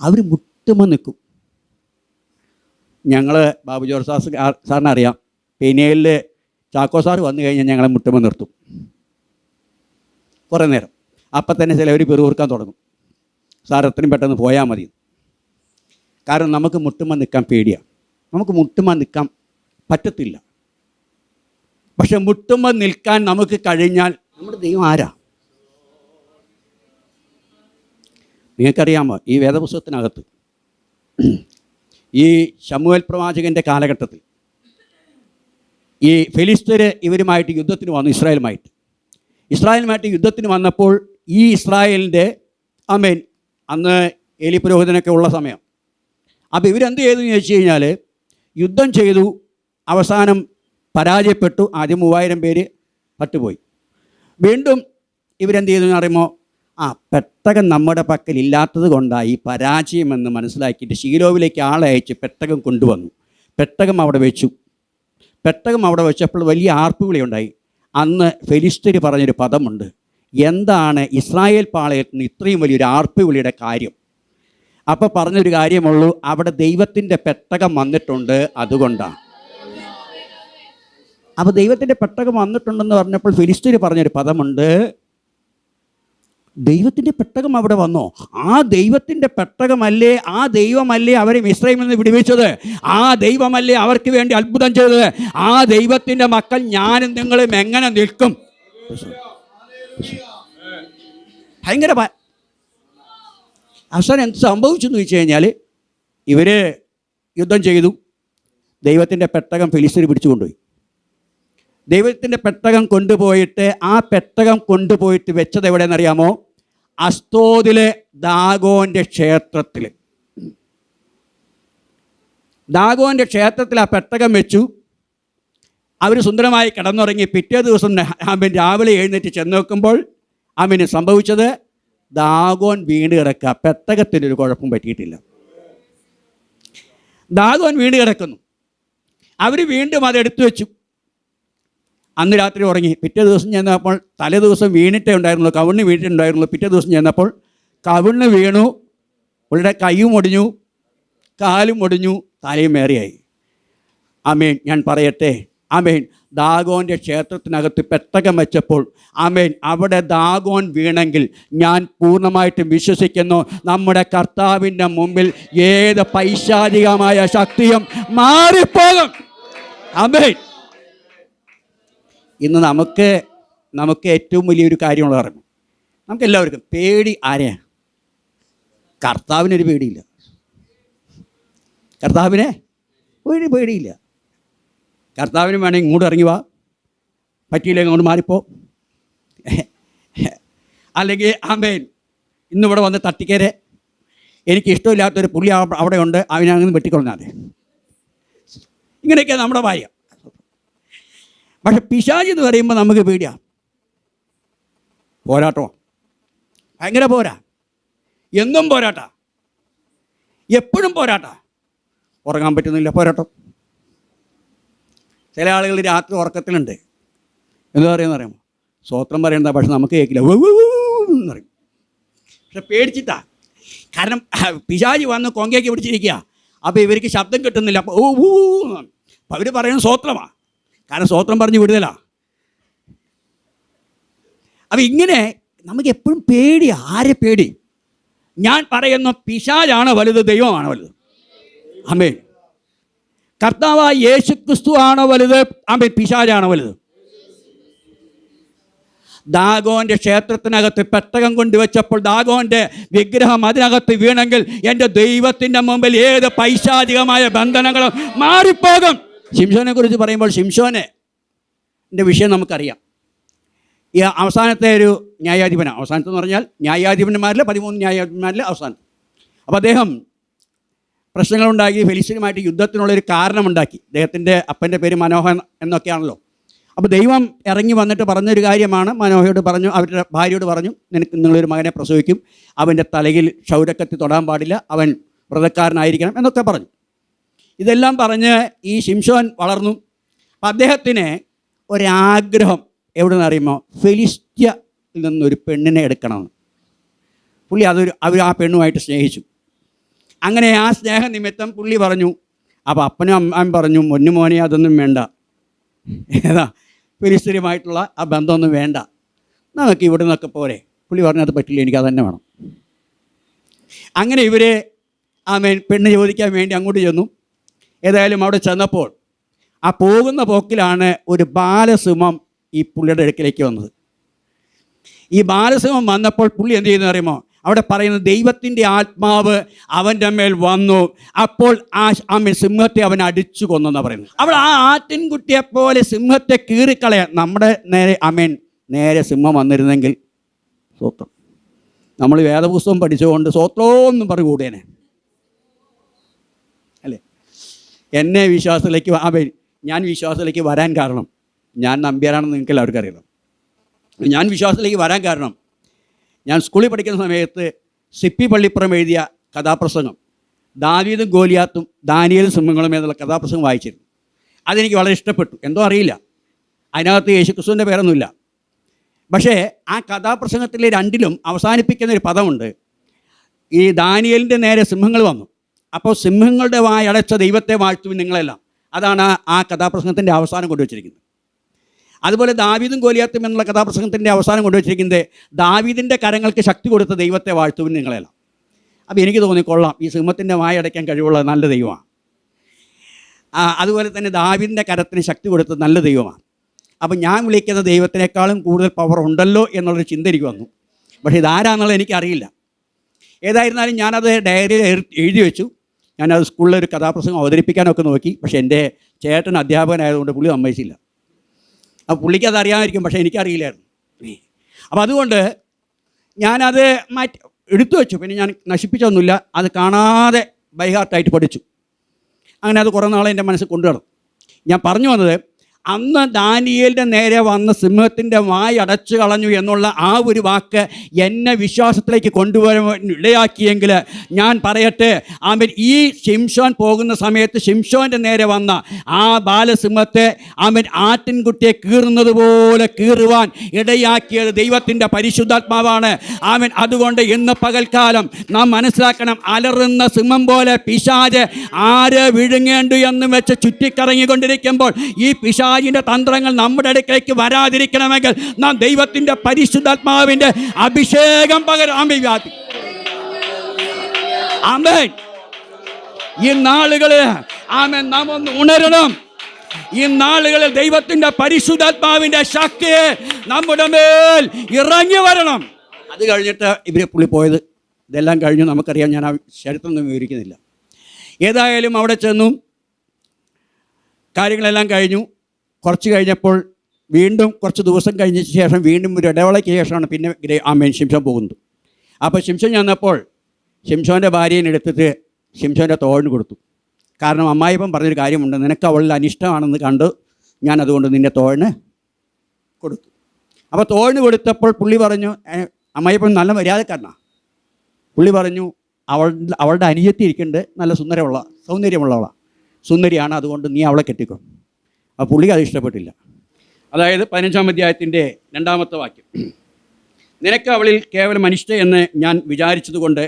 അവർ മുട്ടുമ നിൽക്കും. ഞങ്ങൾ ബാബു ജോർജ് സാറിനെ അറിയാം, പെനിയലിൽ ചാക്കോ സാറ് വന്നു കഴിഞ്ഞാൽ ഞങ്ങളെ മുട്ടുമ നിർത്തും കുറേ നേരം. അപ്പം തന്നെ ചിലവർ പെറുകൊടുക്കാൻ തുടങ്ങും, സാർ എത്രയും പെട്ടെന്ന് പോയാൽ മതി. കാരണം നമുക്ക് മുട്ടുമ നിൽക്കാൻ പേടിയാണ്, നമുക്ക് മുട്ടുമ നിൽക്കാൻ പറ്റത്തില്ല. പക്ഷെ മുട്ടുമ നിൽക്കാൻ നമുക്ക് കഴിഞ്ഞാൽ നമ്മുടെ ദൈവം ആരാ? നിങ്ങൾക്കറിയാമോ, ഈ വേദപുസ്തകത്തിനകത്ത് ഈ ശമൂവേൽ പ്രവാചകൻ്റെ കാലഘട്ടത്തിൽ ഈ ഫെലിസ്ത്യർ ഇവരുമായിട്ട് യുദ്ധത്തിന് വന്നു, ഇസ്രായേലുമായിട്ട് യുദ്ധത്തിന് വന്നപ്പോൾ ഈ ഇസ്രായേലിൻ്റെ അന്ന് ഏലി പുരോഹിതനൊക്കെ ഉള്ള സമയം. അപ്പോൾ ഇവരെന്ത് ചെയ്തു എന്ന് ചോദിച്ചു കഴിഞ്ഞാൽ, യുദ്ധം ചെയ്തു, അവസാനം പരാജയപ്പെട്ടു. ആദ്യം 3000 പേര് പട്ടുപോയി. വീണ്ടും ഇവരെന്ത് ചെയ്തു എന്ന് പറയുമ്പോൾ, പെട്ടകം നമ്മുടെ പക്കൽ ഇല്ലാത്തത് കൊണ്ടാണ് ഈ പരാജയമെന്ന് മനസ്സിലാക്കിയിട്ട് ശീലോവിലേക്ക് ആളെ അയച്ച് പെട്ടകം കൊണ്ടുവന്നു. പെട്ടകം അവിടെ വെച്ചു. പെട്ടകം അവിടെ വെച്ചപ്പോൾ വലിയ ആർപ്പുവിളി ഉണ്ടായി. അന്ന് ഫെലിസ്ത്യർ പറഞ്ഞൊരു പദമുണ്ട്, എന്താണ് ഇസ്രായേൽ പാളയത്തിന് ഇത്രയും വലിയൊരു ആർപ്പുവിളിയുടെ കാര്യം? അപ്പോൾ പറഞ്ഞൊരു കാര്യമുള്ളൂ, അവിടെ ദൈവത്തിൻ്റെ പെട്ടകം വന്നിട്ടുണ്ട്, അതുകൊണ്ടാണ്. അപ്പോൾ ദൈവത്തിൻ്റെ പെട്ടകം വന്നിട്ടുണ്ടെന്ന് പറഞ്ഞപ്പോൾ ഫെലിസ്ത്യർ പറഞ്ഞൊരു പദമുണ്ട്, ദൈവത്തിൻ്റെ പെട്ടകം അവിടെ വന്നോ? ആ ദൈവത്തിൻ്റെ പെട്ടകമല്ലേ, ആ ദൈവമല്ലേ അവരെ മിസ്രൈമിൽ നിന്ന് വിടുവിച്ചത്? ആ ദൈവമല്ലേ അവർക്ക് വേണ്ടി അത്ഭുതം ചെയ്തത്? ആ ദൈവത്തിൻ്റെ മക്കൾ ഞാനും നിങ്ങളും എങ്ങനെ നിൽക്കും? ഭയങ്കര അവസാനം എന്ത് സംഭവിച്ചു എന്ന് വെച്ച് കഴിഞ്ഞാൽ, ഇവർ യുദ്ധം ചെയ്തു, ദൈവത്തിൻ്റെ പെട്ടകം ഫെലിസ്ത്യർ പിടിച്ചു കൊണ്ടുപോയി. ദൈവത്തിൻ്റെ പെട്ടകം കൊണ്ടുപോയിട്ട് ആ പെട്ടകം കൊണ്ടുപോയിട്ട് വെച്ചത് എവിടെയെന്നറിയാമോ? അസ്തോദിലെ ദാഗോൻ്റെ ക്ഷേത്രത്തിൽ. ദാഗോൻ്റെ ക്ഷേത്രത്തിൽ ആ പെട്ടകം വെച്ചു. അവർ സുന്ദരമായി കിടന്നുറങ്ങി. പിറ്റേ ദിവസം രാവിലെ എഴുന്നേറ്റ് ചെന്ന് നോക്കുമ്പോൾ സംഭവിച്ചത്, ദാഗോൻ വീണ് കിടക്കുക. പെട്ടകത്തിനൊരു കുഴപ്പം പറ്റിയിട്ടില്ല. ദാഗോൻ വീണ് കിടക്കുന്നു. അവർ വീണ്ടും അതെടുത്തു വെച്ചു. അന്ന് രാത്രി ഉറങ്ങി. പിറ്റേ ദിവസം ചെന്നപ്പോൾ തലേ ദിവസം വീണിട്ടേ ഉണ്ടായിരുന്നുള്ളൂ, കവിണ്ണ് വീണിട്ടുണ്ടായിരുന്നുള്ളൂ. പിറ്റേ ദിവസം ചെന്നപ്പോൾ കവിണ്ണ് വീണു, പുള്ളിയുടെ കൈയും ഒടിഞ്ഞു, കാലും ഒടിഞ്ഞു, തലയും മേറിയായി. ആമേൻ. ഞാൻ പറയട്ടെ, ആമേൻ, ദാഗോൻ്റെ ക്ഷേത്രത്തിനകത്ത് പെട്ടകം വെച്ചപ്പോൾ, ആമേൻ, അവിടെ ദാഗോൻ വീണെങ്കിൽ ഞാൻ പൂർണ്ണമായിട്ടും വിശ്വസിക്കുന്നു, നമ്മുടെ കർത്താവിൻ്റെ മുമ്പിൽ ഏത് പൈശാചികമായ ശക്തിയും മാറിപ്പോകും. ആമേൻ. ഇന്ന് നമുക്ക് ഏറ്റവും വലിയൊരു കാര്യമുള്ള പറഞ്ഞു, നമുക്കെല്ലാവർക്കും പേടി ആരെയാ? കർത്താവിനൊരു പേടിയില്ല. കർത്താവിനെ ഒരു പേടിയില്ല. കർത്താവിന് വേണമെങ്കിൽ ഇങ്ങോട്ട് ഇറങ്ങി വാ, പറ്റിയില്ലെങ്കിൽ അങ്ങോട്ട് മാറിപ്പോ, അല്ലെങ്കിൽ ആമേൻ ഇന്നിവിടെ വന്ന് തട്ടിക്കരെ, എനിക്ക് ഇഷ്ടമില്ലാത്തൊരു പുള്ളി അവിടെ ഉണ്ട്, അവനങ്ങനെ വെട്ടിക്കൊള്ളാതെ. ഇങ്ങനെയൊക്കെയാണ് നമ്മുടെ ഭാര്യ. പക്ഷെ പിശാച് എന്ന് പറയുമ്പോൾ നമുക്ക് പേടിയാണ്. പോരാട്ടോ, ഭയങ്കര പോരാ, എന്നും പോരാട്ടാ, എപ്പോഴും പോരാട്ടാ. ഉറങ്ങാൻ പറ്റുന്നില്ല, പോരാട്ടം. ചില ആളുകൾ രാത്രി ഉറക്കത്തിലുണ്ട്, എന്താ പറയുന്നത് അറിയാമോ? സ്വോത്രം പറയണ്ട, പക്ഷെ നമുക്ക് കേൾക്കില്ല, എന്ന് പറയും. പക്ഷെ പേടിച്ചിട്ടാ. കാരണം പിശാച് വന്ന് കൊങ്കയ്ക്ക് പിടിച്ചിരിക്കുക. അപ്പോൾ ഇവർക്ക് ശബ്ദം കിട്ടുന്നില്ല. അപ്പോൾ അപ്പം അവർ പറയുന്നത് സ്വോത്രമാണ്, കാരണം സ്വോത്രം പറഞ്ഞ് വിടുതലാ. അപ്പം ഇങ്ങനെ നമുക്ക് എപ്പോഴും പേടിയാണ്. ആരെ പേടി? ഞാൻ പറയുന്ന പിശാചാണ് വലുത്, ദൈവമാണ് വലുത്. ആമേൻ. കർത്താവായ യേശു ക്രിസ്തു ആണോ വലുത്? ആമേൻ. പിശാചാണോ വലുത്? ദാഗോൻ്റെ ക്ഷേത്രത്തിനകത്ത് പെട്ടകം കൊണ്ടുവച്ചപ്പോൾ ദാഗോൻ്റെ വിഗ്രഹം അതിനകത്ത് വീണെങ്കിൽ എൻ്റെ ദൈവത്തിൻ്റെ മുമ്പിൽ ഏത് പൈശാചികമായ ബന്ധനങ്ങളും മാറിപ്പോകും. ശിംശോനെ കുറിച്ച് പറയുമ്പോൾ, ശിംശോൻ്റെ വിഷയം നമുക്കറിയാം. ഈ അവസാനത്തെ ഒരു ന്യായാധിപനാണ്. അവസാനത്തെന്ന് പറഞ്ഞാൽ ന്യായാധിപന്മാരിലെ 13 ന്യായാധിപന്മാരിലെ അവസാനം. അപ്പോൾ അദ്ദേഹം പ്രശ്നങ്ങളുണ്ടാക്കി, ഫെലിസ്ത്യനുമായിട്ട് യുദ്ധത്തിനുള്ളൊരു കാരണമുണ്ടാക്കി. അദ്ദേഹത്തിൻ്റെ അപ്പൻ്റെ പേര് മനോഹൻ എന്നൊക്കെയാണല്ലോ. അപ്പോൾ ദൈവം ഇറങ്ങി വന്നിട്ട് പറഞ്ഞൊരു കാര്യമാണ്. മനോഹയോട് പറഞ്ഞു, അവരുടെ ഭാര്യയോട് പറഞ്ഞു, നിങ്ങളൊരു മകനെ പ്രസവിക്കും, അവൻ്റെ തലയിൽ ക്ഷൗരക്കത്തി തൊടാൻ പാടില്ല, അവൻ വ്രതക്കാരനായിരിക്കണം എന്നൊക്കെ പറഞ്ഞു. ഇതെല്ലാം പറഞ്ഞ് ഈ ശിംശോൻ വളർന്നു. അപ്പം അദ്ദേഹത്തിന് ഒരാഗ്രഹം എവിടെ നിന്ന് അറിയുമോ? ഫെലിസ്ത്യയിൽ നിന്നൊരു പെണ്ണിനെ എടുക്കണമെന്ന്. പുള്ളി അവർ ആ പെണ്ണുമായിട്ട് സ്നേഹിച്ചു. അങ്ങനെ ആ സ്നേഹനിമിത്തം പുള്ളി പറഞ്ഞു. അപ്പോൾ അപ്പനും അമ്മയും പറഞ്ഞു, മോനെ അതൊന്നും വേണ്ട, ഏതാ ഫെലിസ്ത്യരുമായിട്ടുള്ള ആ ബന്ധമൊന്നും വേണ്ട, നമുക്ക് ഇവിടെ നിന്നൊക്കെ പോരെ. പുള്ളി പറഞ്ഞു, അത് പറ്റില്ല, എനിക്ക് അത് തന്നെ വേണം. അങ്ങനെ ഇവർ ആമേൻ പെണ്ണ് ചോദിക്കാൻ വേണ്ടി അങ്ങോട്ട് ചെന്നു. ഏതായാലും അവിടെ ചെന്നപ്പോൾ ആ പോകുന്ന പോക്കിലാണ് ഒരു ബാലസിംഹം ഈ പുള്ളിയുടെ അടുക്കിലേക്ക് വന്നത്. ഈ ബാലസിംഹം വന്നപ്പോൾ പുള്ളി എന്ത് ചെയ്യുന്നു അറിയുമോ? അവിടെ പറയുന്നത്, ദൈവത്തിൻ്റെ ആത്മാവ് അവൻ്റെ മേൽ വന്നു, അപ്പോൾ ആമേൻ സിംഹത്തെ അവൻ അടിച്ചു കൊന്നെന്നാണ് പറയുന്നത്. അവൾ ആ ആട്ടിൻകുട്ടിയെപ്പോലെ സിംഹത്തെ കീറിക്കളയാൻ, നമ്മുടെ നേരെ ആമേൻ നേരെ സിംഹം വന്നിരുന്നെങ്കിൽ സ്വത്രം, നമ്മൾ വേദപുസ്തകം പഠിച്ചുകൊണ്ട് സ്വത്രമൊന്നും പറഞ്ഞു കൂടേനെ അല്ലേ? എന്നെ വിശ്വാസത്തിലേക്ക് ആമേൻ ഞാൻ വിശ്വാസത്തിലേക്ക് വരാൻ കാരണം, ഞാൻ നമ്പ്യാരാണെന്ന് നിങ്ങൾക്ക് എല്ലാവർക്കും അറിയണം. ഞാൻ വിശ്വാസത്തിലേക്ക് വരാൻ കാരണം, ഞാൻ സ്കൂളിൽ പഠിക്കുന്ന സമയത്ത് സിപ്പി പള്ളിപ്പുറം എഴുതിയ കഥാപ്രസംഗം ദാവീദും ഗോലിയാത്തും ദാനിയേലും സിംഹങ്ങളും എന്നുള്ള കഥാപ്രസംഗം വായിച്ചിരുന്നു. അതെനിക്ക് വളരെ ഇഷ്ടപ്പെട്ടു. എന്തോ അറിയില്ല, അതിനകത്ത് യേശുക്രിസ്തുവിൻ്റെ പേരൊന്നുമില്ല. പക്ഷേ ആ കഥാപ്രസംഗത്തിലെ രണ്ടിലും അവസാനിപ്പിക്കുന്ന ഒരു പദമുണ്ട്. ഈ ദാനിയേലിൻ്റെ നേരെ സിംഹങ്ങൾ വന്നു, അപ്പോൾ സിംഹങ്ങളുടെ വായടച്ച ദൈവത്തെ വാഴ്ത്തുവിൻ നിങ്ങളെല്ലാം. അതാണ് ആ കഥാപ്രസംഗത്തിൻ്റെ അവസാനം കൊണ്ടുവച്ചിരിക്കുന്നത്. അതുപോലെ ദാവീദും ഗോലിയാത്തും എന്നുള്ള കഥാപ്രസംഗത്തിൻ്റെ അവസാനം കൊണ്ടുവച്ചിരിക്കുന്നത് ദാവീദിൻ്റെ കരങ്ങൾക്ക് ശക്തി കൊടുത്ത ദൈവത്തെ വാഴ്ത്തുവിൻ നിങ്ങളെല്ലാം. അപ്പോൾ എനിക്ക് തോന്നി, കൊള്ളാം, ഈ സിംഹത്തിൻ്റെ വായടയ്ക്കാൻ കഴിവുള്ള നല്ല ദൈവമാണ്. അതുപോലെ തന്നെ ദാവീദിൻ്റെ കരത്തിന് ശക്തി കൊടുത്ത നല്ല ദൈവമാണ്. അപ്പോൾ ഞാൻ വിളിക്കുന്ന ദൈവത്തിനേക്കാളും കൂടുതൽ പവർ ഉണ്ടല്ലോ എന്നുള്ളൊരു ചിന്ത എനിക്ക് വന്നു. പക്ഷേ ഇതാരാന്നുള്ളത് എനിക്കറിയില്ല. ഏതായിരുന്നാലും ഞാനത് ഡയറിയിൽ എഴുതി വെച്ചു. ഞാനത് സ്കൂളിലൊരു കഥാപ്രസംഗം അവതരിപ്പിക്കാനൊക്കെ നോക്കി. പക്ഷേ എൻ്റെ ചേട്ടൻ അധ്യാപകനായതുകൊണ്ട് പുള്ളി സമ്മതിച്ചില്ല. അപ്പോൾ പുള്ളിക്ക് അത് അറിയാമായിരിക്കും, പക്ഷേ എനിക്കറിയില്ലായിരുന്നു. അപ്പോൾ അതുകൊണ്ട് ഞാനത് എടുത്തു വെച്ചു. പിന്നെ ഞാൻ നശിപ്പിച്ചൊന്നുമില്ല, അത് കാണാതെ ബൈ ഹാർട്ടായിട്ട് പഠിച്ചു. അങ്ങനെ അത് കുറേ നാളെ എൻ്റെ മനസ്സിൽ കൊണ്ടുവരണം. ഞാൻ പറഞ്ഞു വന്നത്, അന്ന് ദാനിയേലിൻ്റെ നേരെ വന്ന് സിംഹത്തിൻ്റെ വായ അടച്ചു കളഞ്ഞു എന്നുള്ള ആ ഒരു വാക്ക് എന്നെ വിശ്വാസത്തിലേക്ക് കൊണ്ടുവരാൻ ഇടയാക്കിയെങ്കിൽ ഞാൻ പറയട്ടെ, ആമേൻ, ഈ ശിംശോൻ പോകുന്ന സമയത്ത് ശിംശോൻ്റെ നേരെ വന്ന ആ ബാലസിംഹത്തെ ആമേൻ ആട്ടിൻകുട്ടിയെ കീറുന്നത് പോലെ കീറുവാൻ ഇടയാക്കിയത് ദൈവത്തിൻ്റെ പരിശുദ്ധാത്മാവാണ്. ആമേൻ. അതുകൊണ്ട് ഇന്ന് പകൽക്കാലം നാം മനസ്സിലാക്കണം, അലറുന്ന സിംഹം പോലെ പിശാച് ആര് വിഴുങ്ങേണ്ടു എന്ന് വെച്ച് ചുറ്റിക്കറങ്ങിക്കൊണ്ടിരിക്കുമ്പോൾ ഈ പിശാചിന്റെ തന്ത്രങ്ങൾ നമ്മുടെ അടുക്കലേക്ക് വരാതിരിക്കണമെങ്കിൽ നാം ദൈവത്തിന്റെ പരിശുദ്ധാത്മാവിന്റെ അഭിഷേകം പകരാമേ. ആമേൻ. ഈ നാളുകളിൽ ആമേൻ നാം ഒന്ന് ഉണരണം. ഈ നാളുകളിൽ ദൈവത്തിന്റെ പരിശുദ്ധാത്മാവിന്റെ ശക്തി നമ്മുടെ മേൽ ഇറങ്ങി വരണം. അത് കഴിഞ്ഞിട്ട് പുള്ളി പോയത് ഇതെല്ലാം കഴിഞ്ഞു, നമുക്കറിയാം. ഞാൻ ആ ചരിത്രമൊന്നും വിവരിക്കുന്നില്ല. ഏതായാലും അവിടെ ചെന്നു, കാര്യങ്ങളെല്ലാം കഴിഞ്ഞു. കുറച്ച് കഴിഞ്ഞപ്പോൾ വീണ്ടും കുറച്ച് ദിവസം കഴിഞ്ഞ ശേഷം വീണ്ടും ഒരു ഇടവേളയ്ക്ക് ശേഷമാണ് പിന്നെ ആമേൻ ശിംശോൻ പോകുന്നത്. അപ്പോൾ ശിംശോൻ ചെന്നപ്പോൾ ശിംശോൻ്റെ ഭാര്യയെ എടുത്തിട്ട് ശിംശോൻ്റെ തോഴിന് കൊടുത്തു. കാരണം അമ്മായിപ്പം പറഞ്ഞൊരു കാര്യമുണ്ട്, നിനക്ക് അവളിൽ അനിഷ്ടമാണെന്ന് കണ്ട് ഞാൻ അതുകൊണ്ട് നിൻ്റെ തോഴിന് കൊടുത്തു. അപ്പോൾ തോഴിന് കൊടുത്തപ്പോൾ പുള്ളി പറഞ്ഞു, അമ്മായിപ്പം നല്ല മര്യാദക്കാരനാണ്. പുള്ളി പറഞ്ഞു, അവളുടെ അനുജത്തി ഇരിക്കുന്നുണ്ട്, നല്ല സൗന്ദര്യമുള്ളവളാണ്, സുന്ദരിയാണ്, അതുകൊണ്ട് നീ അവളെ കെട്ടിക്കോ. അപ്പോൾ പുള്ളിക്ക് അത് ഇഷ്ടപ്പെട്ടില്ല. അതായത് 15-ാം അധ്യായത്തിൻ്റെ 2-ാമത്തെ വാക്യം, നിനക്ക് അവളിൽ കേവലം അനിഷ്ട എന്ന് ഞാൻ വിചാരിച്ചതുകൊണ്ട്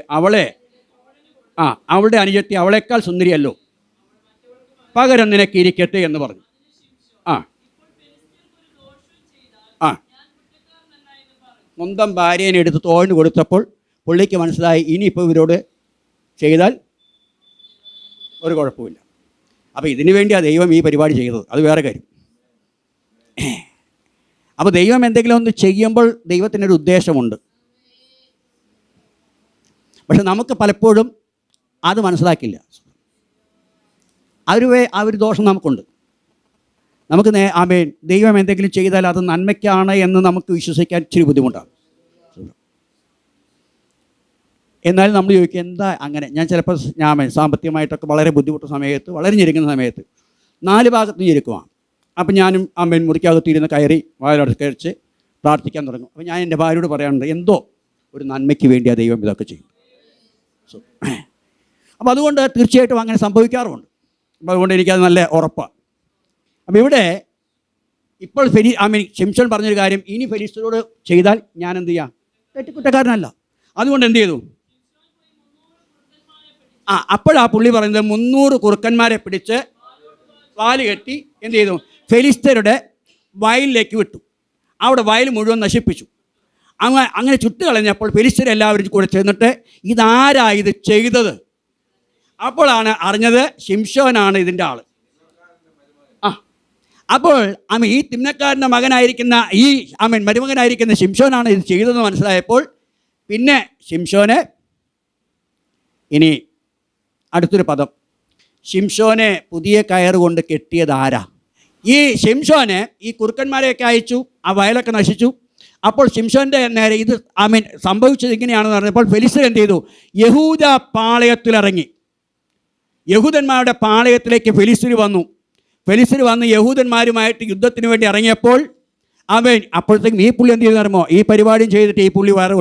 അവളുടെ അനുജത്തി അവളെക്കാൾ സുന്ദരിയല്ലോ, പകരം നിനക്ക് ഇരിക്കട്ടെ എന്ന് പറഞ്ഞു. സ്വന്തം ഭാര്യേനെ എടുത്ത് തോഴിന് കൊടുത്തപ്പോൾ പുള്ളിക്ക് മനസ്സിലായി, ഇനിയിപ്പോൾ ഇവരോട് ചെയ്താൽ ഒരു കുഴപ്പമില്ല. അപ്പോൾ ഇതിനു വേണ്ടിയാണ് ദൈവം ഈ പരിപാടി ചെയ്തത്, അത് വേറെ കാര്യം. അപ്പോൾ ദൈവം എന്തെങ്കിലും ഒന്ന് ചെയ്യുമ്പോൾ ദൈവത്തിനൊരു ഉദ്ദേശമുണ്ട്. പക്ഷെ നമുക്ക് പലപ്പോഴും അത് മനസ്സിലാക്കില്ല. ആ ഒരു ദോഷം നമുക്കുണ്ട്. നമുക്ക് ആമേൻ ദൈവം എന്തെങ്കിലും ചെയ്താൽ അത് നന്മയ്ക്കാണ് എന്ന് നമുക്ക് വിശ്വസിക്കാൻ ഇച്ചിരി ബുദ്ധിമുട്ടാണ്. എന്നാലും നമ്മൾ ചോദിക്കും, എന്താ അങ്ങനെ? ഞാൻ ചിലപ്പോൾ സാമ്പത്തികമായിട്ടൊക്കെ വളരെ ബുദ്ധിമുട്ടുന്ന സമയത്ത്, വളരെ ഞെരുക്കുന്ന സമയത്ത് 4 ഭാഗത്തും ഞെരുക്കുവാണ്. അപ്പം ഞാനും അമ്മേൻ മുറിക്കകത്തിരുന്ന് കയറി വായിലടച്ച് കഴിച്ച് പ്രാർത്ഥിക്കാൻ തുടങ്ങും. അപ്പോൾ ഞാൻ എൻ്റെ ഭാര്യയോട് പറയാറുണ്ട്, എന്തോ ഒരു നന്മയ്ക്ക് വേണ്ടിയാണ് ദൈവം ഇതൊക്കെ ചെയ്യും. അപ്പോൾ അതുകൊണ്ട് തീർച്ചയായിട്ടും അങ്ങനെ സംഭവിക്കാറുമുണ്ട്. അപ്പോൾ അതുകൊണ്ട് എനിക്കത് നല്ല ഉറപ്പാണ്. അപ്പോൾ ഇവിടെ ഇപ്പോൾ ശിംശോൻ പറഞ്ഞൊരു കാര്യം, ഇനി ഫെലിസ്ത്യരോട് ചെയ്താൽ ഞാൻ എന്ത് ചെയ്യാം? തെറ്റുകുറ്റക്കാരനല്ല. അതുകൊണ്ട് എന്ത് ചെയ്തു? അപ്പോഴാ പുള്ളി പറയുന്നത് 300 കുറുക്കന്മാരെ പിടിച്ച് വാല് കെട്ടി എന്ത് ചെയ്തു? ഫെലിസ്ത്യരുടെ വയലിലേക്ക് വിട്ടു. അവിടെ വയൽ മുഴുവൻ നശിപ്പിച്ചു. അങ്ങനെ ചുട്ട് കളഞ്ഞപ്പോൾ ഫെലിസ്ത്യരെല്ലാവരും കൂടെ ചെന്നിട്ട് ഇതാരാ ഇത് ചെയ്തത്? അപ്പോഴാണ് അറിഞ്ഞത് ശിംശോനാണ് ഇതിൻ്റെ ആൾ. അപ്പോൾ ഈ തിമ്നക്കാരൻ്റെ മകനായിരിക്കുന്ന മരുമകനായിരിക്കുന്ന ശിംശോനാണ് ഇത് ചെയ്തതെന്ന് മനസ്സിലായപ്പോൾ പിന്നെ ശിംശോനെ, ഇനി അടുത്തൊരു പദം, ശിംശോനെ പുതിയ കയറ് കൊണ്ട് കെട്ടിയത് ആരാ? ഈ ശിംശോനെ ഈ കുറുക്കന്മാരെയൊക്കെ അയച്ചു, ആ വയലൊക്കെ നശിച്ചു. അപ്പോൾ ശിംശോൻ്റെ നേരെ ഇത് സംഭവിച്ചത് ഇങ്ങനെയാണെന്ന് പറഞ്ഞപ്പോൾ ഫെലിസ്ത്യർ എന്ത് ചെയ്തു? യഹൂദ പാളയത്തിലിറങ്ങി. യഹൂദന്മാരുടെ പാളയത്തിലേക്ക് ഫെലിസ്ത്യർ വന്ന് യഹൂദന്മാരുമായിട്ട് യുദ്ധത്തിന് വേണ്ടി ഇറങ്ങിയപ്പോൾ അപ്പോഴത്തേക്കും ഈ പുള്ളി എന്ത് ചെയ്തെന്നറിയുമോ? ഈ പരിപാടിയും ചെയ്തിട്ട് ഈ പുള്ളി വേറെ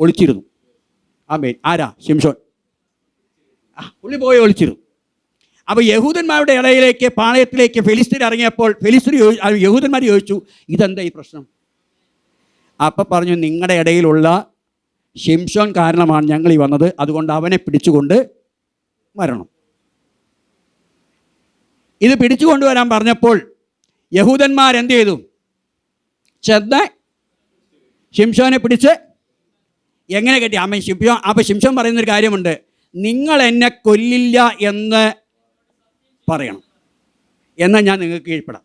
ഒളിച്ചിരുന്നു. ആരാ? ശിംശോൻ. പുള്ളി പോയി ഒളിച്ചിരുന്നു. അപ്പോൾ യഹൂദന്മാരുടെ ഇടയിലേക്ക് പാളയത്തിലേക്ക് ഫെലിസ്ത്യർ ഇറങ്ങിയപ്പോൾ യഹൂദന്മാർ ചോദിച്ചു, ഇതെന്താ ഈ പ്രശ്നം? അപ്പം പറഞ്ഞു, നിങ്ങളുടെ ഇടയിലുള്ള ശിംശോൻ കാരണമാണ് ഞങ്ങൾ ഈ വന്നത്, അതുകൊണ്ട് അവനെ പിടിച്ചുകൊണ്ട് വരണം. ഇത് പിടിച്ചുകൊണ്ടുവരാൻ പറഞ്ഞപ്പോൾ യഹൂദന്മാരെന്ത് ചെയ്തു? ചെന്ന് ശിംശോനെ പിടിച്ച് എങ്ങനെ കെട്ടി? അപ്പോൾ ശിംശോൻ പറയുന്നൊരു കാര്യമുണ്ട്, നിങ്ങൾ എന്നെ കൊല്ലില്ല എന്ന് പറയണം, എന്നാൽ ഞാൻ നിങ്ങൾക്ക് കീഴ്പ്പെടാം.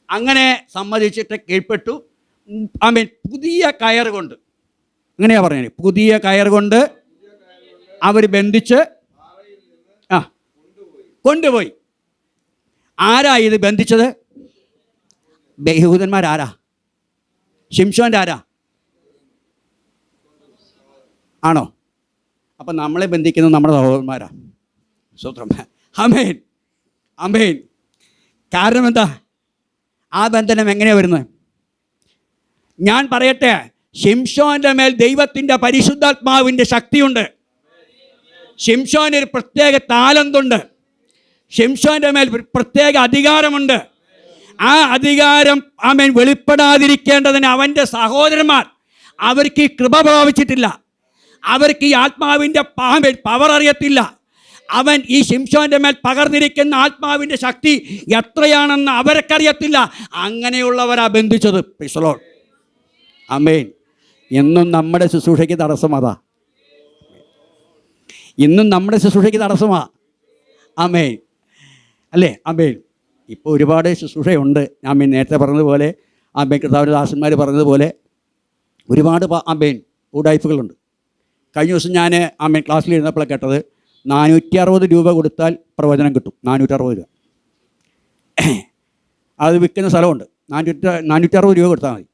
അങ്ങനെ സമ്മതിച്ചിട്ട് കീഴ്പ്പെട്ടു. പുതിയ കയർ കൊണ്ട്, അങ്ങനെയാ പറഞ്ഞത്, പുതിയ കയർ കൊണ്ട് അവർ ബന്ധിച്ച് കൊണ്ടുപോയി. ആരാ ഇത് ബന്ധിച്ചത്? യഹൂദന്മാരാരാ? ശിംശോൻ്റെ ആരാ? ആണോ? അപ്പം നമ്മളെ ബന്ധിക്കുന്നത് നമ്മുടെ സഹോദരന്മാരാ. സ്തോത്രം. ആമേൻ. കാരണം എന്താ? ആ ബന്ധനം എങ്ങനെയാണ് വരുന്നത്? ഞാൻ പറയട്ടെ, ശിംശോൻ്റെ മേൽ ദൈവത്തിൻ്റെ പരിശുദ്ധാത്മാവിൻ്റെ ശക്തിയുണ്ട്. ശിംശോന് ഒരു പ്രത്യേക താലന്തുണ്ട്. ശിംശോൻ്റെ മേൽ പ്രത്യേക അധികാരമുണ്ട്. ആ അധികാരം അവൻ വെളിപ്പെടാതിരിക്കേണ്ടതിന് അവൻ്റെ സഹോദരന്മാർ അവർക്ക് ഈ കൃപ പ്രാപിച്ചിട്ടില്ല. അവർക്ക് ഈ ആത്മാവിൻ്റെ പവർ അറിയത്തില്ല. അവൻ ഈ ശിംശോൻ്റെ മേൽ പകർന്നിരിക്കുന്ന ആത്മാവിൻ്റെ ശക്തി എത്രയാണെന്ന് അവർക്കറിയത്തില്ല. അങ്ങനെയുള്ളവരാ ബന്ധിച്ചത്. Praise the lord. ആമേൻ. എന്നും നമ്മുടെ ശുശ്രൂഷയ്ക്ക് തടസ്സം അതാ. ഇന്നും നമ്മുടെ ശുശ്രൂഷയ്ക്ക് തടസ്സമാ. ആമേൻ. അല്ലേ? ആമേൻ. ഇപ്പോൾ ഒരുപാട് ശുശ്രൂഷയുണ്ട്. ആമേൻ. നേരത്തെ പറഞ്ഞതുപോലെ ആമേൻ, കർത്താവിൻ്റെ ദാസന്മാർ പറഞ്ഞതുപോലെ ഒരുപാട് ആമേൻ ഉടായ്പകളുണ്ട്. കഴിഞ്ഞ ദിവസം ഞാൻ ആമേൻ ക്ലാസ്സിൽ ഇരുന്നപ്പോഴാണ് കേട്ടത്, 460 രൂപ കൊടുത്താൽ പ്രവചനം കിട്ടും. 460 രൂപ. അത് വിൽക്കുന്ന സ്ഥലമുണ്ട്. 460 രൂപ കൊടുത്താൽ മതി.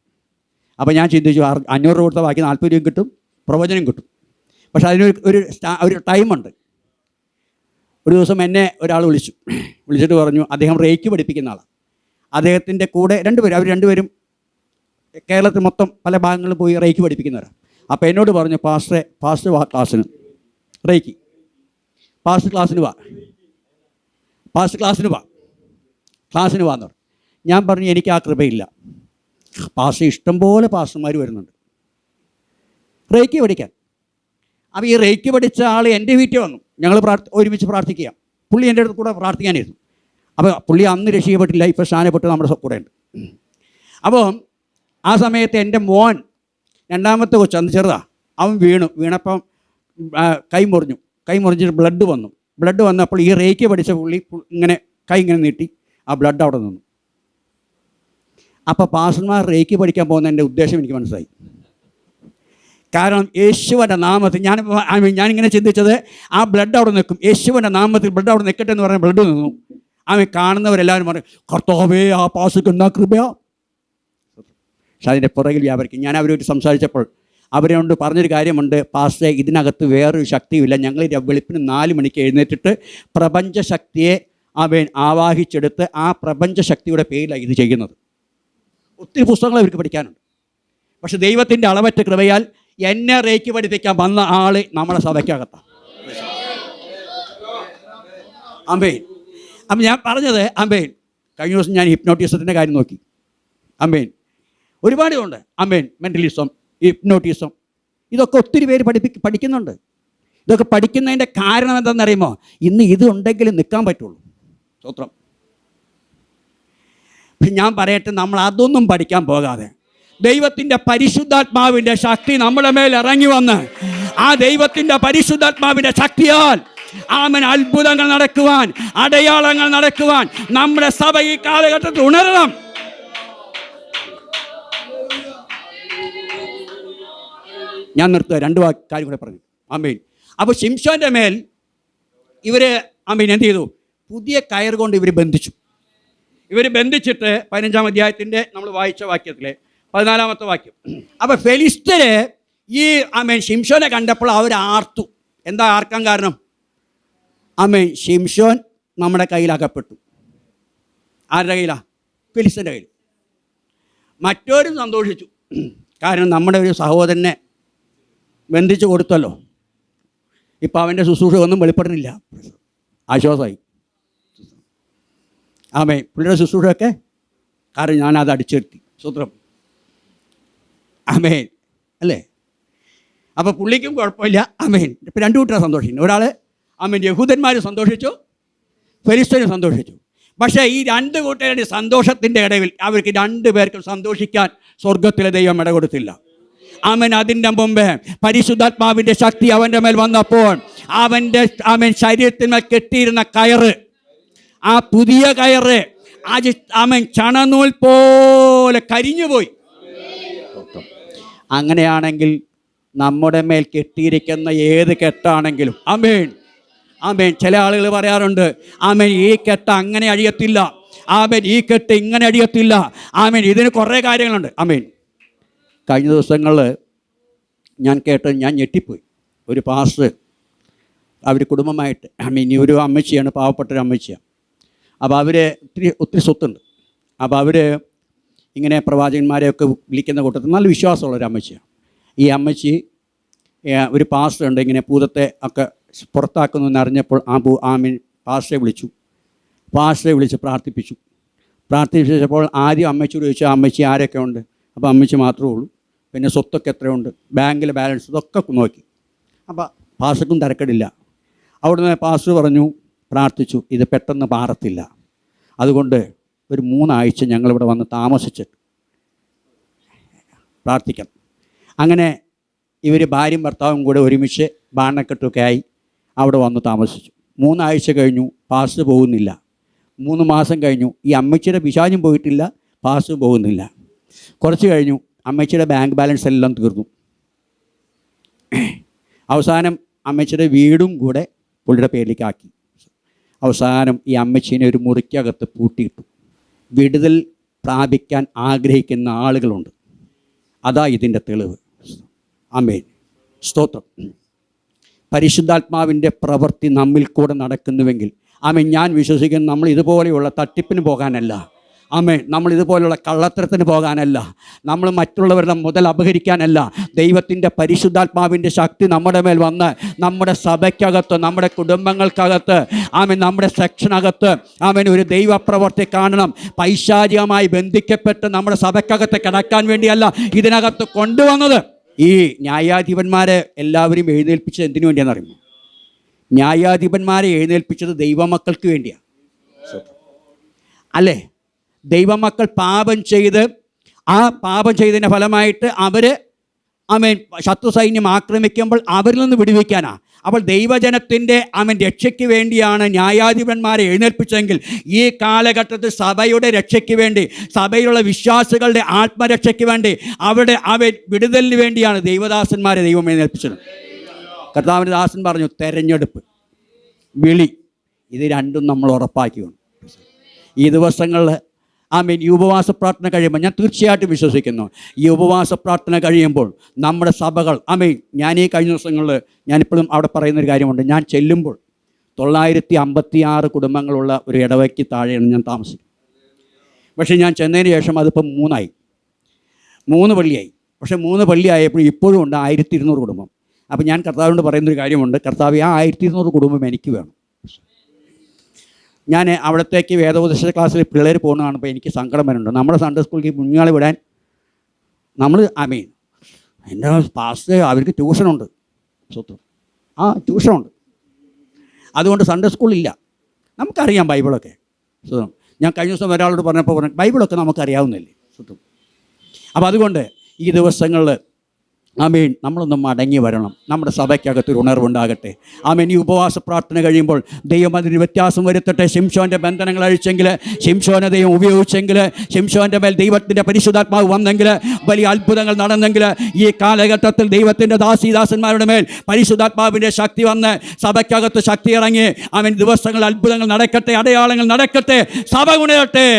അപ്പോൾ ഞാൻ ചിന്തിച്ചു, 500 രൂപ കൊടുത്താൽ ബാക്കി 40 രൂപയും കിട്ടും, പ്രവചനം കിട്ടും. പക്ഷെ അതിനൊരു ഒരു ടൈമുണ്ട്. ഒരു ദിവസം എന്നെ ഒരാൾ വിളിച്ചിട്ട് പറഞ്ഞു, അദ്ദേഹം റേക്ക് പഠിപ്പിക്കുന്ന ആളാണ്. അദ്ദേഹത്തിൻ്റെ കൂടെ അവർ രണ്ടുപേരും കേരളത്തിൽ മൊത്തം പല ഭാഗങ്ങളിൽ പോയി റേക്ക് പഠിപ്പിക്കുന്നവരാണ്. അപ്പോൾ എന്നോട് പറഞ്ഞു, പാസ്റ്റർ വാ ക്ലാസ്സിന്, റേക്ക് പാസ്റ്റർ ക്ലാസ്സിന് വാ എന്ന് പറഞ്ഞു. ഞാൻ പറഞ്ഞു, എനിക്ക് ആ കൃപയില്ല. പാസ്റ്റർ ഇഷ്ടംപോലെ പാസ്റ്റർമാർ വരുന്നുണ്ട് റേക്ക് പഠിക്കാൻ. അപ്പോൾ ഈ റേക്ക് പഠിച്ച ആൾ എൻ്റെ വീട്ടിൽ വന്നു. ഞങ്ങൾ ഒരുമിച്ച് പ്രാർത്ഥിക്കുക. പുള്ളി എൻ്റെ അടുത്ത് കൂടെ പ്രാർത്ഥിക്കാനായിരുന്നു. അപ്പോൾ പുള്ളി അന്ന് രക്ഷിക്കപ്പെട്ടില്ല, ഇപ്പോൾ സ്നാനപ്പെട്ട് നമ്മുടെ കൂടെ ഉണ്ട്. അപ്പോൾ ആ സമയത്ത് എൻ്റെ മോൻ, രണ്ടാമത്തെ കൊച്ചു, അന്ന് ചെറുതാ, അവൻ വീണപ്പം കൈ മുറിഞ്ഞിട്ട് ബ്ലഡ് വന്നപ്പോൾ ഈ റേക്ക് പഠിച്ച പുള്ളി ഇങ്ങനെ കൈ ഇങ്ങനെ നീട്ടി, ആ ബ്ലഡ് അവിടെ നിന്നു. അപ്പോൾ പാസ്റ്റർമാർ റേക്ക് പഠിക്കാൻ പോകുന്നതിൻ്റെ ഉദ്ദേശം എനിക്ക് മനസ്സിലായി. കാരണം യേശുവിൻ്റെ നാമത്തിൽ ഞാനിങ്ങനെ ചിന്തിച്ചത്, ആ ബ്ലഡ് അവിടെ നിൽക്കും, യേശുവിൻ്റെ നാമത്തിൽ ബ്ലഡ് അവിടെ നിൽക്കട്ടെ എന്ന് പറഞ്ഞാൽ ബ്ലഡ് നിന്നു. അവൻ കാണുന്നവരെല്ലാവരും പറയും, കർത്താവേ ആ പാസ്റ്റർക്ക് എന്നാ കൃപയാ. പക്ഷെ അതിൻ്റെ പുറകിൽ വ്യാപരിക്കും. ഞാൻ അവരോട് സംസാരിച്ചപ്പോൾ അവരോട് പറഞ്ഞൊരു കാര്യമുണ്ട്, പാസ്റ്ററെ ഇതിനകത്ത് വേറൊരു ശക്തിയുമില്ല. ഞങ്ങൾ വെളുപ്പിന് 4 മണിക്ക് എഴുന്നേറ്റിട്ട് പ്രപഞ്ചശക്തിയെ അവൻ ആവാഹിച്ചെടുത്ത് ആ പ്രപഞ്ചശക്തിയുടെ പേരിലാണ് ഇത് ചെയ്യുന്നത്. ഒത്തിരി പുസ്തകങ്ങൾ അവർക്ക് പഠിക്കാനുണ്ട്. പക്ഷെ ദൈവത്തിൻ്റെ അളവറ്റ കൃപയാൽ എന്നെ റേക്ക് പഠിപ്പിക്കാൻ വന്ന ആൾ നമ്മുടെ സഭയ്ക്കകത്താണ്. അമ്പേൻ. അപ്പം ഞാൻ പറഞ്ഞത്, അമ്പേൻ, കഴിഞ്ഞ ദിവസം ഞാൻ ഹിപ്നോട്ടിസത്തിൻ്റെ കാര്യം നോക്കി. അമ്പേൻ, ഒരുപാടുണ്ട്. അമ്പേൻ, മെൻ്റലിസം, ഹിപ്നോട്ടിസം, ഇതൊക്കെ ഒത്തിരി പേര് പഠിക്കുന്നുണ്ട്. ഇതൊക്കെ പഠിക്കുന്നതിൻ്റെ കാരണം എന്താണെന്നറിയുമോ? ഇന്ന് ഇതുണ്ടെങ്കിലും നിൽക്കാൻ പറ്റുള്ളൂ. സ്തോത്രം. ഞാൻ പറയട്ടെ, നമ്മൾ അതൊന്നും പഠിക്കാൻ പോകാതെ ദൈവത്തിൻ്റെ പരിശുദ്ധാത്മാവിൻ്റെ ശക്തി നമ്മുടെ മേൽ ഇറങ്ങി വന്ന് ആ ദൈവത്തിൻ്റെ പരിശുദ്ധാത്മാവിൻ്റെ ശക്തിയാൽ ആമേൻ അത്ഭുതങ്ങൾ നടക്കുവാൻ, അടയാളങ്ങൾ നടക്കുവാൻ നമ്മുടെ സഭ ഈ കാലഘട്ടത്തിൽ ഉണരണം. ഞാൻ നിർത്തുക, 2 കാര്യം കൂടെ പറഞ്ഞു. ആമേൻ. അപ്പോൾ ശിംശോൻ്റെ മേൽ ഇവർ ആമേൻ എന്ത് ചെയ്തു? പുതിയ കയർ കൊണ്ട് ഇവർ ബന്ധിച്ചിട്ട് 15-ാം അധ്യായത്തിൻ്റെ നമ്മൾ വായിച്ച വാക്യത്തിലെ 14-ാമത്തെ വാക്യം. അപ്പോൾ ഫെലിസ്ത്യര് ഈ ആമേൻ ശിംശോനെ കണ്ടപ്പോൾ അവർ ആർത്തു. എന്താ ആർക്കാൻ കാരണം? ആമേൻ, ശിംശോൻ നമ്മുടെ കയ്യിലാക്കപ്പെട്ടു. ആരുടെ കയ്യിലാണ്? ഫെലിസ്ത്യൻ്റെ കയ്യിൽ. മറ്റോരും സന്തോഷിച്ചു. കാരണം നമ്മുടെ ഒരു സഹോദരനെ ബന്ധിച്ച് കൊടുത്തല്ലോ. ഇപ്പം അവൻ്റെ ശുശ്രൂഷ ഒന്നും വെളിപ്പെടുന്നില്ല. ആശ്വാസമായി. ആമേൻ. പുള്ളിയുടെ ശുശ്രൂഷയൊക്കെ കാരണം ഞാനത് അടിച്ചെടുത്തി. സൂത്രം. ആമേൻ. അല്ലേ? അപ്പോൾ പുള്ളിക്കും കുഴപ്പമില്ല. ആമേൻ. ഇപ്പം 2 കൂട്ടരാണ് സന്തോഷിക്കുന്നത്. ഒരാൾ ആമേൻ യഹൂദന്മാർ സന്തോഷിച്ചു, ഫെലിസ്ത്യനും സന്തോഷിച്ചു. പക്ഷേ ഈ 2 കൂട്ടരുടെ സന്തോഷത്തിൻ്റെ ഇടയിൽ അവർക്ക് 2 പേർക്കും സന്തോഷിക്കാൻ സ്വർഗത്തിലെ ദൈവം ഇടകൊടുത്തില്ല. ആമേൻ. അതിൻ്റെ മുമ്പേ പരിശുദ്ധാത്മാവിൻ്റെ ശക്തി അവൻ്റെ മേൽ വന്നപ്പോൾ അവൻ്റെ ആമേൻ ശരീരത്തിന്മേൽ കെട്ടിയിരുന്ന കയറ്, ആ പുതിയ കയറ് ആമേൻ ചണനൂൽ പോലെ കരിഞ്ഞുപോയി. അങ്ങനെയാണെങ്കിൽ നമ്മുടെ മേൽ കെട്ടിയിരിക്കുന്ന ഏത് കെട്ടാണെങ്കിലും ആമേൻ, ആമേൻ. ചില ആളുകൾ പറയാറുണ്ട്, ആമേൻ ഈ കെട്ട് അങ്ങനെ അഴിയത്തില്ല, ആമേൻ ഈ കെട്ട് ഇങ്ങനെ അഴിയത്തില്ല, ആമേൻ ഇതിന് കുറേ കാര്യങ്ങളുണ്ട്. ആമേൻ. കഴിഞ്ഞ ദിവസങ്ങളിൽ ഞാൻ ഞെട്ടിപ്പോയി. ഒരു പാസ്റ്റർ, അവർ കുടുംബമായിട്ട്, ആമേൻ, ഒരു അമ്മച്ചിയാണ്, പാവപ്പെട്ടൊരു അമ്മച്ചിയാണ്. അപ്പോൾ അവർ ഒത്തിരി സ്വത്തുണ്ട്. അപ്പോൾ അവർ ഇങ്ങനെ പ്രവാചകന്മാരെയൊക്കെ വിളിക്കുന്ന കൂട്ടത്തിൽ നല്ല വിശ്വാസമുള്ളൊരു അമ്മച്ചിയാണ്. ഈ അമ്മച്ചി ഒരു പാസ്റ്റർ ഉണ്ട്, ഇങ്ങനെ ഭൂതത്തെ ഒക്കെ പുറത്താക്കുന്നു എന്നറിഞ്ഞപ്പോൾ പാസ്റ്ററെ വിളിച്ച് പ്രാർത്ഥിപ്പിച്ചപ്പോൾ ആദ്യം അമ്മച്ചിയോട് ചോദിച്ചു, അമ്മച്ചി ആരൊക്കെ ഉണ്ട്? അപ്പോൾ അമ്മച്ചി മാത്രമേ ഉള്ളൂ, പിന്നെ സ്വത്തൊക്കെ എത്രയുണ്ട്, ബാങ്കിലെ ബാലൻസ് ഇതൊക്കെ നോക്കി. അപ്പോൾ പാസ്റ്റർക്കും തിരക്കടില്ല. അവിടുന്ന് പാസ്റ്റർ പറഞ്ഞു, പ്രാർത്ഥിച്ചു, ഇത് പെട്ടെന്ന് മാറത്തില്ല, അതുകൊണ്ട് ഒരു 3 ആഴ്ച ഞങ്ങളിവിടെ വന്ന് താമസിച്ചിട്ട് പ്രാർത്ഥിക്കണം. അങ്ങനെ ഇവർ ഭാര്യയും ഭർത്താവും കൂടെ ഒരുമിച്ച് ബാണക്കെട്ടൊക്കെ ആയി അവിടെ വന്ന് താമസിച്ചു. 3 ആഴ്ച കഴിഞ്ഞു, പാസ്റ്റർ പോകുന്നില്ല. 3 മാസം കഴിഞ്ഞു, ഈ അമ്മച്ചിയുടെ പിശാചും പോയിട്ടില്ല, പാസ്റ്റർ പോകുന്നില്ല. കുറച്ച് കഴിഞ്ഞു, അമ്മച്ചിയുടെ ബാങ്ക് ബാലൻസ് എല്ലാം തീർന്നു. അവസാനം അമ്മച്ചിയുടെ വീടും കൂടെ പുള്ളിയുടെ പേരിലേക്ക് ആക്കി. അവസാനം ഈ അമ്മച്ചീനെ ഒരു മുറിക്കകത്ത് പൂട്ടിയിട്ടു. വിടുതൽ പ്രാപിക്കാൻ ആഗ്രഹിക്കുന്ന ആളുകളുണ്ട്. അതാ ഇതിൻ്റെ തെളിവ്. ആമേൻ, സ്തോത്രം. പരിശുദ്ധാത്മാവിൻ്റെ പ്രവൃത്തി നമ്മിൽ കൂടെ നടക്കുന്നുവെങ്കിൽ ആമേൻ, ഞാൻ വിശ്വസിക്കുന്നു നമ്മൾ ഇതുപോലെയുള്ള തട്ടിപ്പിന് പോകാനല്ല, ആമേൻ, നമ്മൾ ഇതുപോലുള്ള കള്ളത്തരത്തിന് പോകാനല്ല, നമ്മൾ മറ്റുള്ളവരുടെ മുതൽ അപഹരിക്കാനല്ല. ദൈവത്തിൻ്റെ പരിശുദ്ധാത്മാവിൻ്റെ ശക്തി നമ്മുടെ മേൽ വന്ന് നമ്മുടെ സഭയ്ക്കകത്ത്, നമ്മുടെ കുടുംബങ്ങൾക്കകത്ത്, ആമേൻ, നമ്മുടെ സെക്ഷനകത്ത്, ആമേൻ, ഒരു ദൈവപ്രവൃത്തി കാണണം. പൈശാചികമായി ബന്ധിക്കപ്പെട്ട് നമ്മുടെ സഭയ്ക്കകത്ത് കിടക്കാൻ വേണ്ടിയല്ല ഇതിനകത്ത് കൊണ്ടുവന്നത്. ഈ ന്യായാധിപന്മാരെ എല്ലാവരും എഴുന്നേൽപ്പിച്ചത് എന്തിനു വേണ്ടിയാണെന്ന് അറിയുമോ? ന്യായാധിപന്മാരെ എഴുന്നേൽപ്പിച്ചത് ദൈവമക്കൾക്ക് വേണ്ടിയാണ്, അല്ലേ? ദൈവമക്കൾ പാപം ചെയ്ത് ആ പാപം ചെയ്തതിൻ്റെ ഫലമായിട്ട് അവർ ശത്രു സൈന്യം ആക്രമിക്കുമ്പോൾ അവരിൽ നിന്ന് വിടുവിക്കാനാണ്. അപ്പോൾ ദൈവജനത്തിൻ്റെ രക്ഷയ്ക്ക് വേണ്ടിയാണ് ന്യായാധിപന്മാരെ എഴുന്നേൽപ്പിച്ചതെങ്കിൽ ഈ കാലഘട്ടത്തിൽ സഭയുടെ രക്ഷയ്ക്ക് വേണ്ടി, സഭയിലുള്ള വിശ്വാസികളുടെ ആത്മരക്ഷയ്ക്ക് വേണ്ടി, അവരുടെ വിടുതലിന് വേണ്ടിയാണ് ദൈവദാസന്മാരെ ദൈവം എഴുന്നേൽപ്പിച്ചത്. കർത്താവിൻ്റെ ദാസൻ പറഞ്ഞു, തെരഞ്ഞെടുപ്പ്, വിളി, ഇത് രണ്ടും നമ്മൾ ഉറപ്പാക്കിയുണ്ട്. ഈ ദിവസങ്ങളിൽ ഈ ഉപവാസ പ്രാർത്ഥന കഴിയുമ്പോൾ ഞാൻ തീർച്ചയായിട്ടും വിശ്വസിക്കുന്നു, ഈ ഉപവാസ പ്രാർത്ഥന കഴിയുമ്പോൾ നമ്മുടെ സഭകൾ ഞാൻ ഈ കഴിഞ്ഞ ദിവസങ്ങളിൽ ഞാനിപ്പോഴും അവിടെ പറയുന്നൊരു കാര്യമുണ്ട്. ഞാൻ ചെല്ലുമ്പോൾ 956 കുടുംബങ്ങളുള്ള ഒരു ഇടവയ്ക്ക് താഴെയാണ് ഞാൻ താമസിക്കുന്നത്. പക്ഷേ ഞാൻ ചെന്നതിന് ശേഷം അതിപ്പം 3 പള്ളിയായി. പക്ഷേ 3 പള്ളിയായപ്പോൾ ഇപ്പോഴും ഉണ്ട് 1200 കുടുംബം. അപ്പോൾ ഞാൻ കർത്താവിനോട് പറയുന്നൊരു കാര്യമുണ്ട്, കർത്താവ് ആ 1200 കുടുംബം എനിക്ക് വേണം. ഞാൻ അവിടത്തേക്ക് വേദോപദേശ ക്ലാസ്സിൽ പിള്ളേർ പോകുന്ന കാണുമ്പോൾ എനിക്ക് സങ്കടം വരുന്നുണ്ട്. നമ്മുടെ സൺഡേ സ്കൂളിലേക്ക് കുഞ്ഞുങ്ങളെ വിടാൻ നമ്മൾ എൻ്റെ പാസ്റ്റർ അവർക്ക് ട്യൂഷനുണ്ട്, ട്യൂഷനുണ്ട്. അതുകൊണ്ട് സൺഡേ സ്കൂളില്ല. നമുക്കറിയാം ബൈബിളൊക്കെ. ഞാൻ കഴിഞ്ഞ ദിവസം ഒരാളോട് പറഞ്ഞപ്പോൾ ബൈബിളൊക്കെ നമുക്കറിയാവുന്നില്ലേ. അപ്പോൾ അതുകൊണ്ട് ഈ ദിവസങ്ങളിൽ നമ്മളൊന്ന് മടങ്ങി വരണം. നമ്മുടെ സഭയ്ക്കകത്തൊരു ഉണർവുണ്ടാകട്ടെ. ഈ ഉപവാസ പ്രാർത്ഥന കഴിയുമ്പോൾ ദൈവം അതിന് വ്യത്യാസം വരുത്തട്ടെ. ശിംശോൻ്റെ ബന്ധനങ്ങൾ അഴിച്ചെങ്കിൽ, ശിംശോനെ ദൈവം ഉപയോഗിച്ചെങ്കിൽ, ശിംശോൻ്റെ മേൽ ദൈവത്തിൻ്റെ പരിശുദ്ധാത്മാവ് വന്നെങ്കിൽ, വലിയ അത്ഭുതങ്ങൾ നടന്നെങ്കിൽ, ഈ കാലഘട്ടത്തിൽ ദൈവത്തിൻ്റെ ദാസീദാസന്മാരുടെ മേൽ പരിശുദ്ധാത്മാവിൻ്റെ ശക്തി വന്ന് സഭയ്ക്കകത്ത് ശക്തി ഇറങ്ങി ദിവസങ്ങൾ അത്ഭുതങ്ങൾ നടക്കട്ടെ, അടയാളങ്ങൾ നടക്കട്ടെ, സഭ ഉണരട്ടെ.